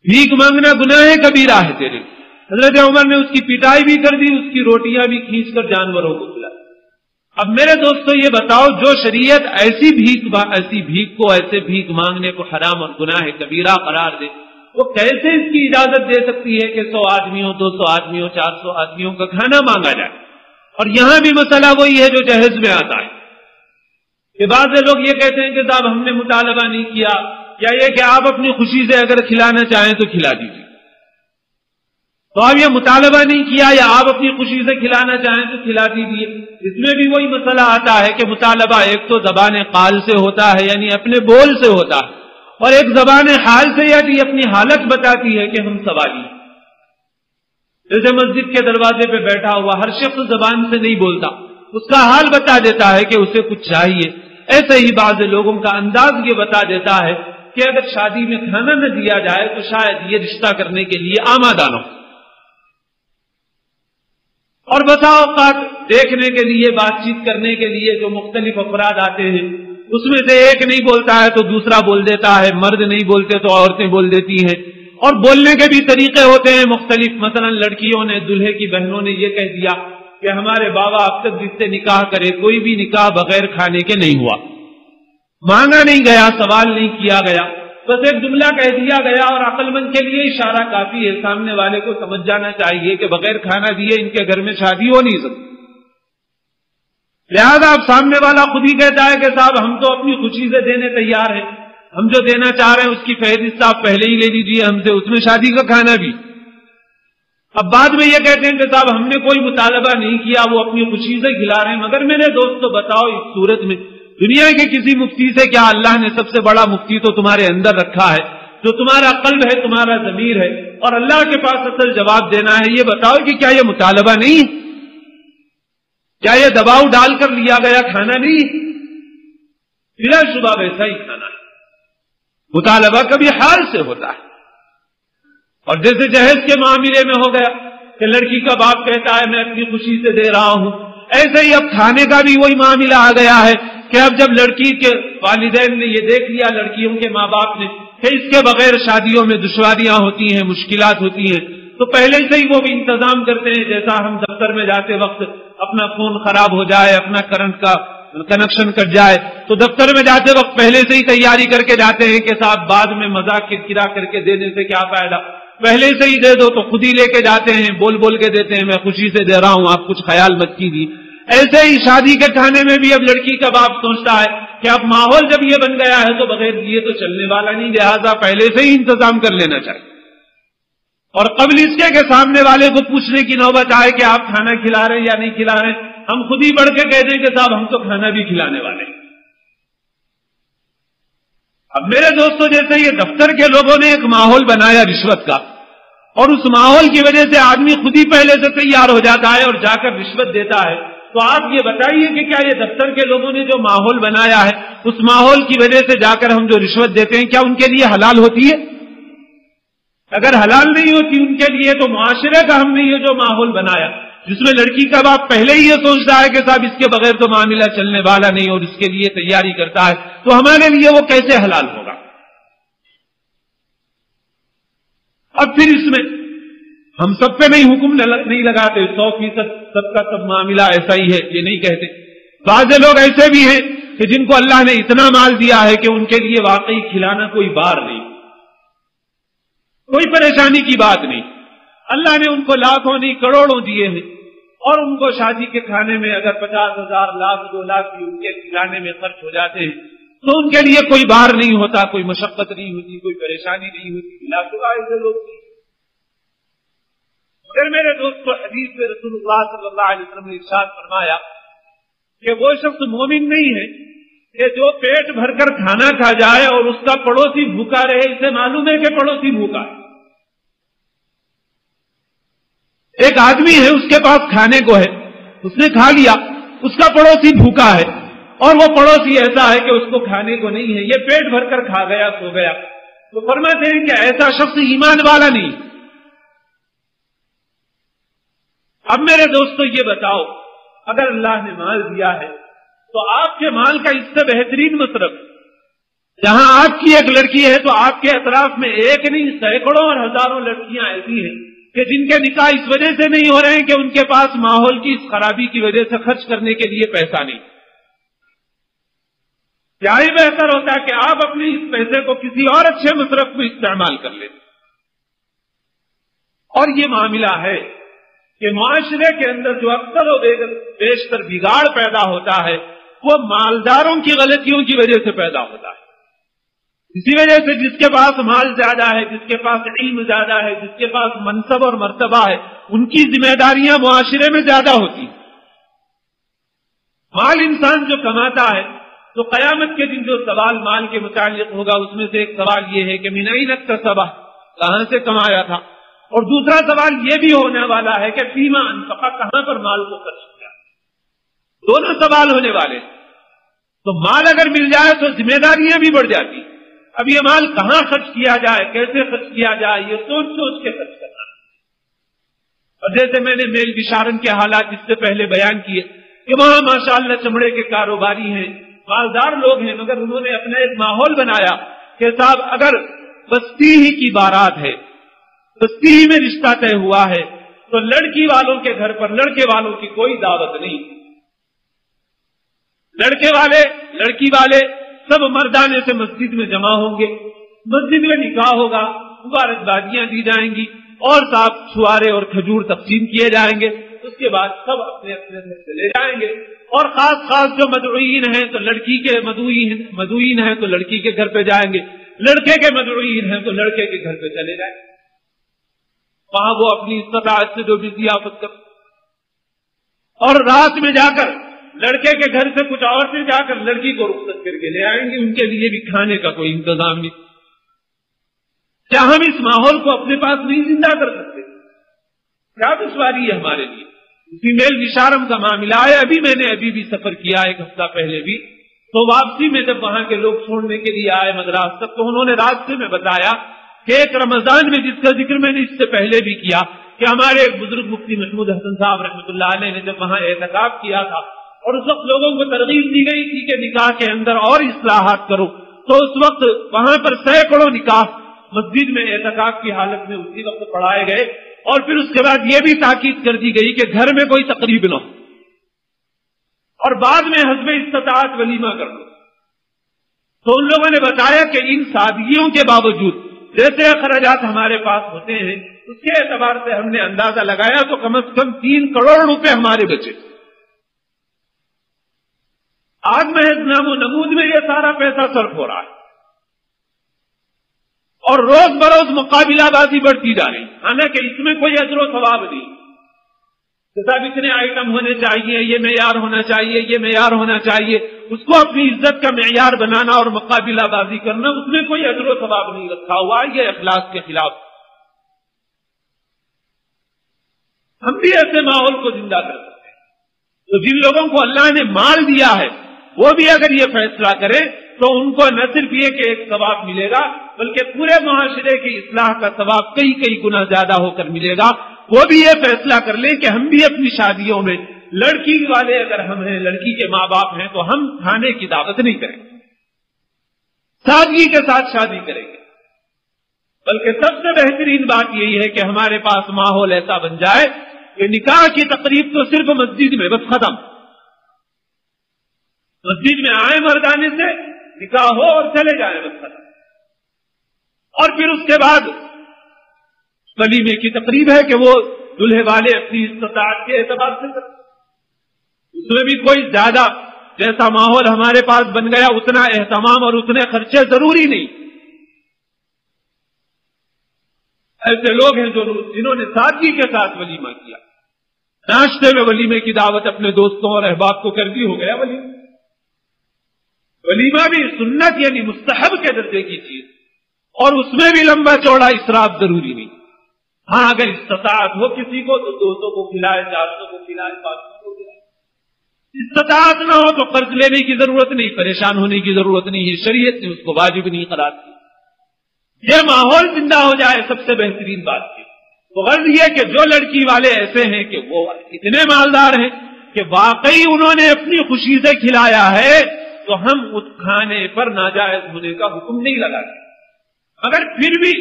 بھیک مانگنا گناہ کبیرہ ہے تیرے۔ حضرت عمر نے اس کی پٹائی بھی کر دی، اس کی روٹیاں بھی کھینچ کر جانوروں کو کھلائی۔ اب میرے دوستو یہ بتاؤ، جو شریعت ایسی بھیک کو، ایسے بھیک مانگنے کو حرام اور گناہ کبیرہ قرار دے، وہ کیسے اس کی اجازت دے سکتی ہے کہ 100 آدمیوں 200 آدمیوں 400 آدمیوں کا کھانا مانگا جائے؟ اور یہاں بھی مسئلہ وہی ہے جو جہیز میں آتا ہے کہ بعض لوگ یہ کہتے ہیں کہ صاحب ہم نے مطالبہ نہیں کیا، یا یہ کہ آپ اپنی خوشی سے اگر کھلانا چاہیں تو کھلا دیجیے. تو آپ یہ مطالبہ نہیں کیا یا آپ اپنی خوشی سے کھلانا چاہیں تو کھلا دیجیے. اس میں بھی وہی مسئلہ آتا ہے کہ مطالبہ ایک تو زبان قال سے ہوتا ہے یعنی اپنے بول سے ہوتا ہے، اور ایک زبان حال سے یعنی اپنی حالت بتاتی ہے کہ ہم سوالی. جیسے مسجد کے دروازے پہ بیٹھا ہوا ہر شخص زبان سے نہیں بولتا، اس کا حال بتا دیتا ہے کہ اسے کچھ چاہیے. ایسے ہی بعض لوگوں کا انداز یہ بتا دیتا ہے کہ اگر شادی میں کھانا نہ دیا جائے تو شاید یہ رشتہ کرنے کے لیے آمادہ نہ ہو. اور بسا اوقات دیکھنے کے لیے بات چیت کرنے کے لیے جو مختلف افراد آتے ہیں اس میں سے ایک نہیں بولتا ہے تو دوسرا بول دیتا ہے، مرد نہیں بولتے تو عورتیں بول دیتی ہیں. اور بولنے کے بھی طریقے ہوتے ہیں مختلف. مثلا لڑکیوں نے دلہے کی بہنوں نے یہ کہہ دیا کہ ہمارے بابا اب تک جس سے نکاح کرے کوئی بھی نکاح بغیر کھانے کے نہیں ہوا، مانگا نہیں گیا، سوال نہیں کیا گیا، بس ایک جملہ کہہ دیا گیا. اور عقل مند کے لیے اشارہ کافی ہے، سامنے والے کو سمجھ جانا چاہیے کہ بغیر کھانا دیے ان کے گھر میں شادی ہو نہیں سکتی. لہذا اب سامنے والا خود ہی کہتا ہے کہ صاحب ہم تو اپنی خوشی سے دینے تیار ہیں، ہم جو دینا چاہ رہے ہیں اس کی فہرست آپ پہلے ہی لے لیجیے ہم سے، اس میں شادی کا کھانا بھی. اب بعد میں یہ کہتے ہیں کہ صاحب ہم نے کوئی مطالبہ نہیں کیا، وہ اپنی خوشی سے کھلا رہے ہیں. مگر میرے دوستو بتاؤ اس صورت میں دنیا کے کسی مفتی سے کیا اللہ نے سب سے بڑا مفتی تو تمہارے اندر رکھا ہے جو تمہارا قلب ہے، تمہارا ضمیر ہے، اور اللہ کے پاس اصل جواب دینا ہے. یہ بتاؤ کہ کیا یہ مطالبہ نہیں، کیا یہ دباؤ ڈال کر لیا گیا کھانا نہیں؟ بلا شبہ ویسا ہی کھانا ہے. مطالبہ کبھی حال سے ہوتا ہے. اور جیسے جہیز کے معاملے میں ہو گیا کہ لڑکی کا باپ کہتا ہے میں اپنی خوشی سے دے رہا ہوں، ایسے ہی اب کھانے کا بھی وہی معاملہ آ گیا ہے کہ اب جب لڑکی کے والدین نے یہ دیکھ لیا، لڑکیوں کے ماں باپ نے، کہ اس کے بغیر شادیوں میں دشواریاں ہوتی ہیں، مشکلات ہوتی ہیں، تو پہلے سے ہی وہ بھی انتظام کرتے ہیں. جیسا ہم دفتر میں جاتے وقت اپنا فون خراب ہو جائے، اپنا کرنٹ کا کنیکشن کٹ جائے تو دفتر میں جاتے وقت پہلے سے ہی تیاری کر کے جاتے ہیں کہ صاحب بعد میں مذاق کرکرا کر کے دینے سے کیا فائدہ، پہلے سے ہی دے دو. تو خود ہی لے کے جاتے ہیں، بول بول کے دیتے ہیں میں خوشی سے دے رہا ہوں، آپ کچھ خیال مت کیجیے. ایسے ہی شادی کے کھانے میں بھی اب لڑکی کا باپ سوچتا ہے کہ اب ماحول جب یہ بن گیا ہے تو بغیر دیے تو چلنے والا نہیں، لہذا پہلے سے ہی انتظام کر لینا چاہیے. اور قبل اس کے کہ سامنے والے کو پوچھنے کی نوبت آئے کہ آپ کھانا کھلا رہے ہیں یا نہیں کھلا رہے ہیں، ہم خود ہی بڑھ کے کہہ دیں کہ صاحب ہم تو کھانا بھی کھلانے والے ہیں. اب میرے دوستوں جیسے یہ دفتر کے لوگوں نے ایک ماحول بنایا رشوت کا، اور اس ماحول کی وجہ سے آدمی خود ہی پہلے سے تیار ہو جاتا ہے اور جا کر رشوت دیتا ہے. تو آپ یہ بتائیے کہ کیا یہ دفتر کے لوگوں نے جو ماحول بنایا ہے اس ماحول کی وجہ سے جا کر ہم جو رشوت دیتے ہیں کیا ان کے لیے حلال ہوتی ہے؟ اگر حلال نہیں ہوتی ان کے لیے تو معاشرے کا ہم نے یہ جو ماحول بنایا جس میں لڑکی کا باپ پہلے ہی یہ سوچتا ہے کہ صاحب اس کے بغیر تو معاملہ چلنے والا نہیں اور اس کے لیے تیاری کرتا ہے، تو ہمارے لیے وہ کیسے حلال ہوگا؟ اب پھر اس میں ہم سب پہ نہیں حکم نہیں لگاتے 100% سب کا سب معاملہ ایسا ہی ہے، یہ نہیں کہتے. بعض لوگ ایسے بھی ہیں کہ جن کو اللہ نے اتنا مال دیا ہے کہ ان کے لیے واقعی کھلانا کوئی بار نہیں، کوئی پریشانی کی بات نہیں. اللہ نے ان کو لاکھوں نہیں کروڑوں دیے ہیں، اور ان کو شادی کے کھانے میں اگر 50,000 لاکھ 2 لاکھ بھی ان کے کھلانے میں خرچ ہو جاتے ہیں تو ان کے لیے کوئی بار نہیں ہوتا، کوئی مشقت نہیں ہوتی، کوئی پریشانی نہیں ہوتی. بلا شبہ ایسے لوگ نہیں. پھر میرے دوستو حدیث میں رسول اللہ صلی اللہ علیہ وسلم نے ارشاد فرمایا کہ وہ شخص مومن نہیں ہے کہ جو پیٹ بھر کر کھانا کھا جائے اور اس کا پڑوسی بھوکا رہے. اسے معلوم ہے کہ پڑوسی بھوکا ہے. ایک آدمی ہے اس کے پاس کھانے کو ہے، اس نے کھا لیا، اس کا پڑوسی بھوکا ہے اور وہ پڑوسی ایسا ہے کہ اس کو کھانے کو نہیں ہے، یہ پیٹ بھر کر کھا گیا سو گیا، تو فرماتے ہیں کہ ایسا شخص ایمان والا نہیں. اب میرے دوستو یہ بتاؤ اگر اللہ نے مال دیا ہے تو آپ کے مال کا اس سے بہترین مصرف، جہاں آپ کی ایک لڑکی ہے تو آپ کے اطراف میں ایک نہیں سینکڑوں اور ہزاروں لڑکیاں ایسی ہیں کہ جن کے نکاح اس وجہ سے نہیں ہو رہے ہیں کہ ان کے پاس ماحول کی اس خرابی کی وجہ سے خرچ کرنے کے لیے پیسہ نہیں. کیا ہی بہتر ہوتا ہے کہ آپ اپنے اس پیسے کو کسی اور اچھے مصرف میں استعمال کر لیں. اور یہ معاملہ ہے کہ معاشرے کے اندر جو اکثر و بیشتر بگاڑ پیدا ہوتا ہے وہ مالداروں کی غلطیوں کی وجہ سے پیدا ہوتا ہے. اسی وجہ سے جس کے پاس مال زیادہ ہے، جس کے پاس علم زیادہ ہے، جس کے پاس منصب اور مرتبہ ہے، ان کی ذمہ داریاں معاشرے میں زیادہ ہوتی ہیں. مال انسان جو کماتا ہے تو قیامت کے دن جو سوال مال کے متعلق ہوگا اس میں سے ایک سوال یہ ہے کہ من این اکتسبہ، کہاں سے کمایا تھا، اور دوسرا سوال یہ بھی ہونے والا ہے کہ فیما انفقہ، کہاں پر مال کو خرچ کیا. دونوں سوال ہونے والے ہیں. تو مال اگر مل جائے تو ذمہ داریاں بھی بڑھ جاتی. اب یہ مال کہاں خرچ کیا جائے، کیسے خرچ کیا جائے، یہ سوچ سوچ کے خرچ کرنا. اور جیسے میں نے میل بشارن کے حالات اس سے پہلے بیان کیے کہ وہاں ماشاءاللہ چمڑے کے کاروباری ہیں، مالدار لوگ ہیں، مگر انہوں نے اپنا ایک ماحول بنایا کہ صاحب اگر بستی ہی کی بارات ہے، بستی ہی میں رشتہ طے ہوا ہے تو لڑکی والوں کے گھر پر لڑکے والوں کی کوئی دعوت نہیں. لڑکے والے لڑکی والے سب مردانے سے مسجد میں جمع ہوں گے، مسجد میں نکاح ہوگا، مبارکبادیاں دی جائیں گی اور صاحب چھوارے اور کھجور تقسیم کیے جائیں گے. اس کے بعد سب اپنے اپنے گھر چلے جائیں گے. اور خاص جو مدعوین ہیں تو لڑکی کے مدعوین ہیں تو لڑکی کے گھر پہ جائیں گے، لڑکے کے مدعوین ہیں تو لڑکے کے گھر پہ چلے جائیں گے. وہاں وہ اپنی استطاعت سے جو بھی ضیافت کر، اور رات میں جا کر لڑکے کے گھر سے کچھ عورتیں جا کر لڑکی کو رخصت کر کے لے آئیں گے. ان کے لیے بھی کھانے کا کوئی انتظام نہیں. کیا ہم اس ماحول کو اپنے پاس نہیں زندہ کر سکتے؟ کیا دشواری ہے ہمارے لیے؟ اسی میل بشارم کا معاملہ ہے. میں نے ابھی بھی سفر کیا ایک ہفتہ پہلے بھی. تو واپسی میں جب وہاں کے لوگ چھوڑنے کے لیے آئے مدراس تک تو انہوں نے راستے میں بتایا کہ ایک رمضان میں جس کا ذکر میں نے اس سے پہلے بھی کیا کہ ہمارے ایک بزرگ مفتی محمود حسن صاحب رحمۃ اللہ علیہ نے جب وہاں اعتکاف کیا تھا اور اس وقت لوگوں کو ترغیب دی گئی تھی کہ نکاح کے اندر اور اصلاحات کرو، تو اس وقت وہاں پر سینکڑوں نکاح مسجد میں اعتکاف کی حالت میں اسی وقت پڑھائے گئے. اور پھر اس کے بعد یہ بھی تاکید کر دی گئی کہ گھر میں کوئی تقریب نہ ہو اور بعد میں حسب استطاعت ولیمہ کر لو. تو ان لوگوں نے بتایا کہ ان سادگیوں کے باوجود جیسے اخراجات ہمارے پاس ہوتے ہیں اس کے اعتبار سے ہم نے اندازہ لگایا تو کم از کم 3 کروڑ روپے ہمارے بچے. آج محض نام و نمود میں یہ سارا پیسہ صرف ہو رہا ہے اور روز بروز مقابلہ بازی بڑھتی جا رہی. حالانکہ اس میں کوئی اجر و ثواب نہیں. صاحب اتنے آئٹم ہونے چاہیے، یہ معیار ہونا چاہیے، یہ معیار ہونا چاہیے، اس کو اپنی عزت کا معیار بنانا اور مقابلہ بازی کرنا، اس میں کوئی اجر و ثواب نہیں رکھا ہوا. یہ اخلاق کے خلاف. ہم بھی ایسے ماحول کو زندہ کر سکتے ہیں. تو جن لوگوں کو اللہ نے مال دیا ہے وہ بھی اگر یہ فیصلہ کرے تو ان کو نہ صرف یہ کہ ایک ثواب ملے گا بلکہ پورے معاشرے کی اصلاح کا ثواب کئی گنا زیادہ ہو کر ملے گا. وہ بھی یہ فیصلہ کر لیں کہ ہم بھی اپنی شادیوں میں لڑکی والے اگر ہم ہیں، لڑکی کے ماں باپ ہیں تو ہم کھانے کی دعوت نہیں کریں گے، سادگی کے ساتھ شادی کریں گے. بلکہ سب سے بہترین بات یہی ہے کہ ہمارے پاس ماحول ایسا بن جائے کہ نکاح کی تقریب تو صرف مسجد میں بس ختم. مسجد میں آئے مردانے سے نکاح ہو اور چلے جائیں بس ختم. اور پھر اس کے بعد ولیمے کی تقریب ہے کہ وہ دلہے والے اپنی استطاعت کے اعتبار سے کرتے. اس میں بھی کوئی زیادہ جیسا ماحول ہمارے پاس بن گیا اتنا اہتمام اور اتنے خرچے ضروری نہیں. ایسے لوگ ہیں جنہوں نے سادگی کے ساتھ ولیمہ کیا. ناشتے میں ولیمے کی دعوت اپنے دوستوں اور احباب کو کر دی، ہو گیا ولیمہ. ولیمہ بھی سنت یعنی مستحب کے درجے کی چیز اور اس میں بھی لمبا چوڑا اسراف ضروری نہیں. ہاں اگر استطاعت ہو کسی کو تو 200 کو کھلائے، 400 کو کھلائے، 500 کو کھلائے. استطاعت نہ ہو تو قرض لینے کی ضرورت نہیں، پریشان ہونے کی ضرورت نہیں ہے. شریعت نے اس کو واجب نہیں قرار دیا. یہ ماحول زندہ ہو جائے سب سے بہترین بات ہے. تو غرض یہ کہ جو لڑکی والے ایسے ہیں کہ وہ اتنے مالدار ہیں کہ واقعی انہوں نے اپنی خوشی سے کھلایا ہے تو ہم اس کھانے پر ناجائز ہونے کا حکم نہیں لگاتے. مگر پھر بھی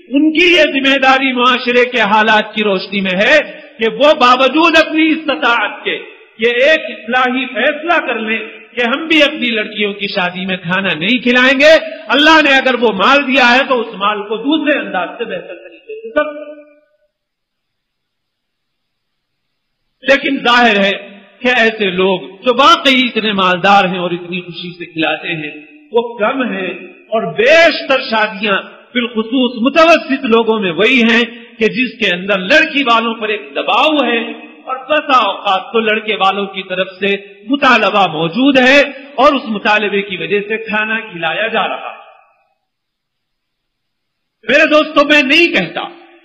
ان کی یہ ذمہ داری معاشرے کے حالات کی روشنی میں ہے کہ وہ باوجود اپنی استطاعت کے یہ ایک اصلاحی فیصلہ کر لیں کہ ہم بھی اپنی لڑکیوں کی شادی میں کھانا نہیں کھلائیں گے. اللہ نے اگر وہ مال دیا ہے تو اس مال کو دوسرے انداز سے بہتر طریقے سے سب. لیکن ظاہر ہے کہ ایسے لوگ جو واقعی اتنے مالدار ہیں اور اتنی خوشی سے کھلاتے ہیں وہ کم ہیں، اور بیشتر شادیاں بالخصوص متوسط لوگوں میں وہی ہیں کہ جس کے اندر لڑکی والوں پر ایک دباؤ ہے، اور بسا اوقات تو لڑکے والوں کی طرف سے مطالبہ موجود ہے اور اس مطالبے کی وجہ سے کھانا کھلایا جا رہا ہے۔ میرے دوستوں، میں نہیں کہتا،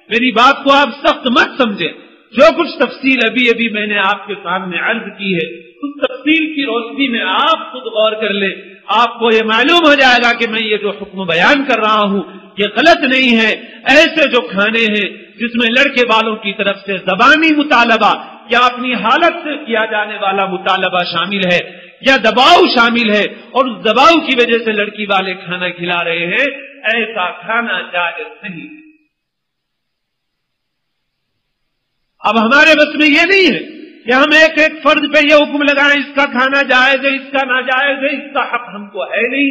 میری بات کو آپ سخت مت سمجھیں، جو کچھ تفصیل ابھی میں نے آپ کے سامنے عرض کی ہے اس تفصیل کی روشنی میں آپ خود غور کر لیں، آپ کو یہ معلوم ہو جائے گا کہ میں یہ جو حکم بیان کر رہا ہوں یہ غلط نہیں ہے۔ ایسے جو کھانے ہیں جس میں لڑکے والوں کی طرف سے زبانی مطالبہ یا اپنی حالت سے کیا جانے والا مطالبہ شامل ہے یا دباؤ شامل ہے، اور اس دباؤ کی وجہ سے لڑکی والے کھانا کھلا رہے ہیں، ایسا کھانا جائز نہیں ہے۔ اب ہمارے بس میں یہ نہیں ہے کہ ہم ایک ایک فرد پہ یہ حکم لگائیں اس کا کھانا جائز ہے، اس کا ناجائز ہے، اس کا حق ہم کو ہے نہیں،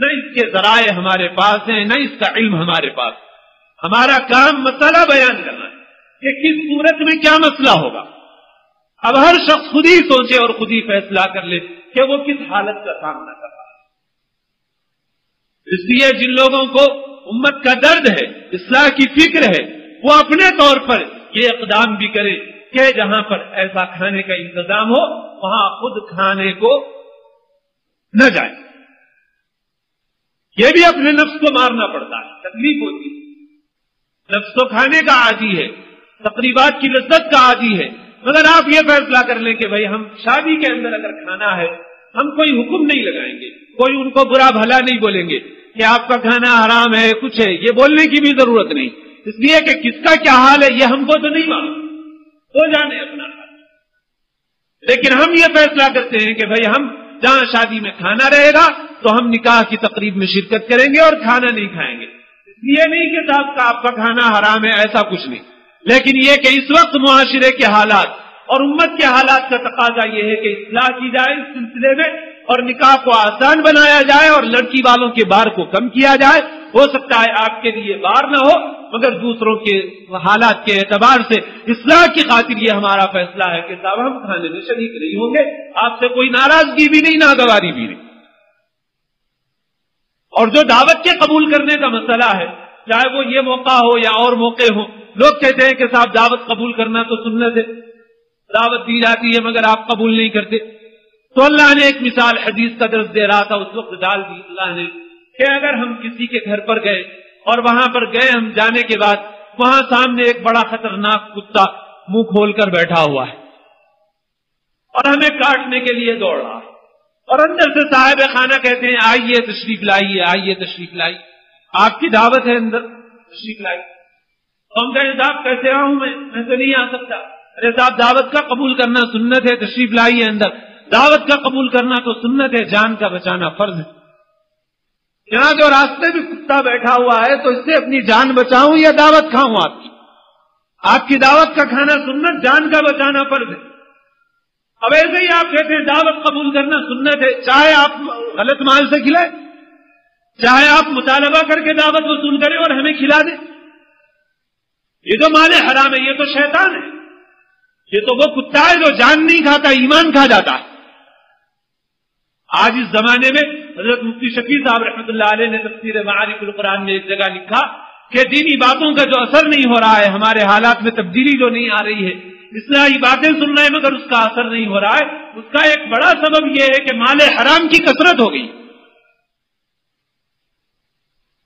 نہ اس کے ذرائع ہمارے پاس ہیں، نہ اس کا علم ہمارے پاس۔ ہمارا کام مسئلہ بیان کرنا ہے کہ کس صورت میں کیا مسئلہ ہوگا۔ اب ہر شخص خود ہی سوچے اور خود ہی فیصلہ کر لے کہ وہ کس حالت کا سامنا کر رہا ہے۔ اس لیے جن لوگوں کو امت کا درد ہے، اصلاح کی فکر ہے، وہ اپنے طور پر یہ اقدام بھی کرے کہ جہاں پر ایسا کھانے کا انتظام ہو وہاں خود کھانے کو نہ جائے۔ یہ بھی اپنے نفس کو مارنا پڑتا ہے، تکلیف ہوتی ہے، نفس تو کھانے کا عادی ہے، تقریبات کی لذت کا عادی ہے، مگر آپ یہ فیصلہ کر لیں کہ بھئی ہم شادی کے اندر اگر کھانا ہے ہم کوئی حکم نہیں لگائیں گے، کوئی ان کو برا بھلا نہیں بولیں گے کہ آپ کا کھانا حرام ہے، کچھ ہے، یہ بولنے کی بھی ضرورت نہیں، اس لیے کہ کس کا کیا حال ہے یہ ہم کو تو نہیں معلوم، تو جانے اپنا حال۔ لیکن ہم یہ فیصلہ کرتے ہیں کہ بھئی ہم جہاں شادی میں کھانا رہے گا تو ہم نکاح کی تقریب میں شرکت کریں گے اور کھانا نہیں کھائیں گے، اس لیے نہیں کہ صاحب کا آپ کا کھانا حرام ہے، ایسا کچھ نہیں، لیکن یہ کہ اس وقت معاشرے کے حالات اور امت کے حالات کا تقاضا یہ ہے کہ اصلاح کی جائے اس سلسلے میں اور نکاح کو آسان بنایا جائے اور لڑکی والوں کے بار کو کم کیا جائے۔ ہو سکتا ہے آپ کے لیے بار نہ ہو مگر دوسروں کے حالات کے اعتبار سے اصلاح کی خاطر یہ ہمارا فیصلہ ہے کہ صاحب ہم کھانے میں شریک نہیں ہوں گے، آپ سے کوئی ناراضگی بھی نہیں، ناگواری بھی نہیں۔ اور جو دعوت کے قبول کرنے کا مسئلہ ہے، چاہے وہ یہ موقع ہو یا اور موقع ہو، لوگ کہتے ہیں کہ صاحب دعوت قبول کرنا تو سنت ہے، دعوت دی جاتی ہے مگر آپ قبول نہیں کرتے، تو اللہ نے ایک مثال حدیث کا درس دے رہا تھا اس وقت ڈال دی اللہ نے کہ اگر ہم کسی کے گھر پر گئے اور وہاں پر گئے، ہم جانے کے بعد وہاں سامنے ایک بڑا خطرناک کتا منہ کھول کر بیٹھا ہوا ہے اور ہمیں کاٹنے کے لیے دوڑ رہا ہے، اور اندر سے صاحب خانہ کہتے ہیں آئیے تشریف لائیے، آئیے تشریف لائیے، آپ کی دعوت ہے اندر تشریف لائیے۔ ہم کہیں صاحب کیسے آؤں میں تو نہیں آ سکتا۔ ارے صاحب دعوت کا قبول کرنا سنت ہے، تشریف لائیے اندر، دعوت کا قبول کرنا تو سنت ہے، جان کا بچانا فرض ہے۔ یہاں جو راستے میں کتا بیٹھا ہوا ہے تو اس سے اپنی جان بچاؤں یا دعوت کھاؤں؟ آپ کی دعوت کا کھانا سنت، جان کا بچانا فرض ہے۔ اب ایسے ہی آپ کہتے ہیں دعوت قبول کرنا سنت ہے، چاہے آپ غلط مال سے کھلائیں، چاہے آپ مطالبہ کر کے دعوت وصول کریں اور ہمیں کھلا دیں، یہ تو مال حرام ہے، یہ تو شیطان ہے، یہ تو وہ کتا ہے جو جان نہیں کھاتا، ایمان کھا جاتا ہے۔ آج اس زمانے میں حضرت مفتی شفیع صاحب رحمۃ اللہ علیہ نے تفسیر معارف القرآن میں ایک جگہ لکھا کہ دینی باتوں کا جو اثر نہیں ہو رہا ہے، ہمارے حالات میں تبدیلی جو نہیں آ رہی ہے، اصلاحی باتیں سن رہے ہیں مگر اس کا اثر نہیں ہو رہا ہے، اس کا ایک بڑا سبب یہ ہے کہ مال حرام کی کثرت ہو گئی،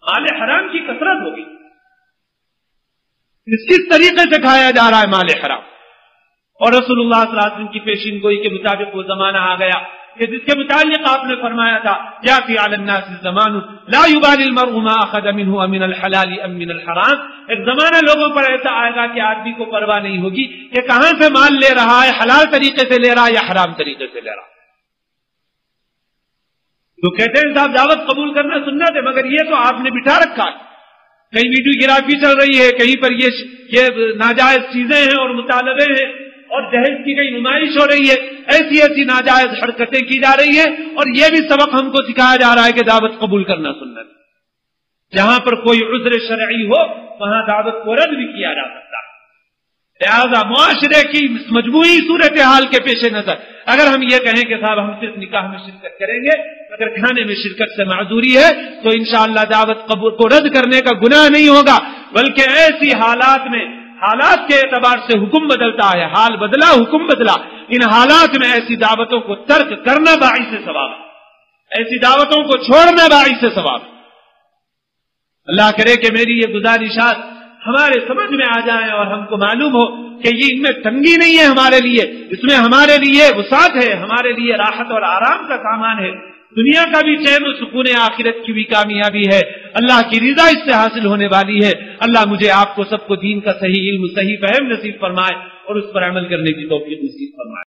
مال حرام کی کثرت ہو گئی، کس طریقے سے کھایا جا رہا ہے مال حرام۔ اور رسول اللہ صلی اللہ علیہ وسلم کی پیشین گوئی کے مطابق وہ زمانہ آ گیا کہ جس کے متعلق آپ نے فرمایا تھا یاتی علی الناس الزمان لا یبالی المرء ما اخذ منه من الحلال ام من الحرام، ایک زمانہ لوگوں پر ایسا آئے گا کہ آدمی کو پرواہ نہیں ہوگی کہ کہاں سے مال لے رہا ہے، حلال طریقے سے لے رہا ہے یا حرام طریقے سے لے رہا ہے۔ تو کہتے ہیں صاحب دعوت قبول کرنا سنت ہے مگر یہ تو آپ نے بٹھا رکھا ہے، کہیں ویڈیوگرافی چل رہی ہے، کہیں پر یہ ناجائز چیزیں ہیں اور مطالبے ہیں اور جہیز کی کئی نمائش ہو رہی ہے، ایسی ایسی ناجائز حرکتیں کی جا رہی ہیں، اور یہ بھی سبق ہم کو سکھایا جا رہا ہے کہ دعوت قبول کرنا سنت ہے۔ جہاں پر کوئی عذر شرعی ہو وہاں دعوت کو رد بھی کیا جا سکتا ہے، لہذا معاشرے کی مجموعی صورتحال کے پیش نظر اگر ہم یہ کہیں کہ صاحب ہم صرف نکاح میں شرکت کریں گے، اگر کھانے میں شرکت سے معذوری ہے تو انشاءاللہ دعوت قبول کو رد کرنے کا گناہ نہیں ہوگا، بلکہ ایسی حالات میں حالات کے اعتبار سے حکم بدلتا ہے، حال بدلا حکم بدلا، ان حالات میں ایسی دعوتوں کو ترک کرنا باعث ثواب ہے، ایسی دعوتوں کو چھوڑنا باعث ثواب ہے۔ اللہ کرے کہ میری یہ گزارشات ہمارے سمجھ میں آ جائیں اور ہم کو معلوم ہو کہ یہ ان میں تنگی نہیں ہے ہمارے لیے، اس میں ہمارے لیے وسعت ہے، ہمارے لیے راحت اور آرام کا سامان ہے، دنیا کا بھی چین و سکون، آخرت کی بھی کامیابی ہے، اللہ کی رضا اس سے حاصل ہونے والی ہے۔ اللہ مجھے آپ کو سب کو دین کا صحیح علم، صحیح فہم نصیب فرمائے اور اس پر عمل کرنے کی توفیق نصیب فرمائے۔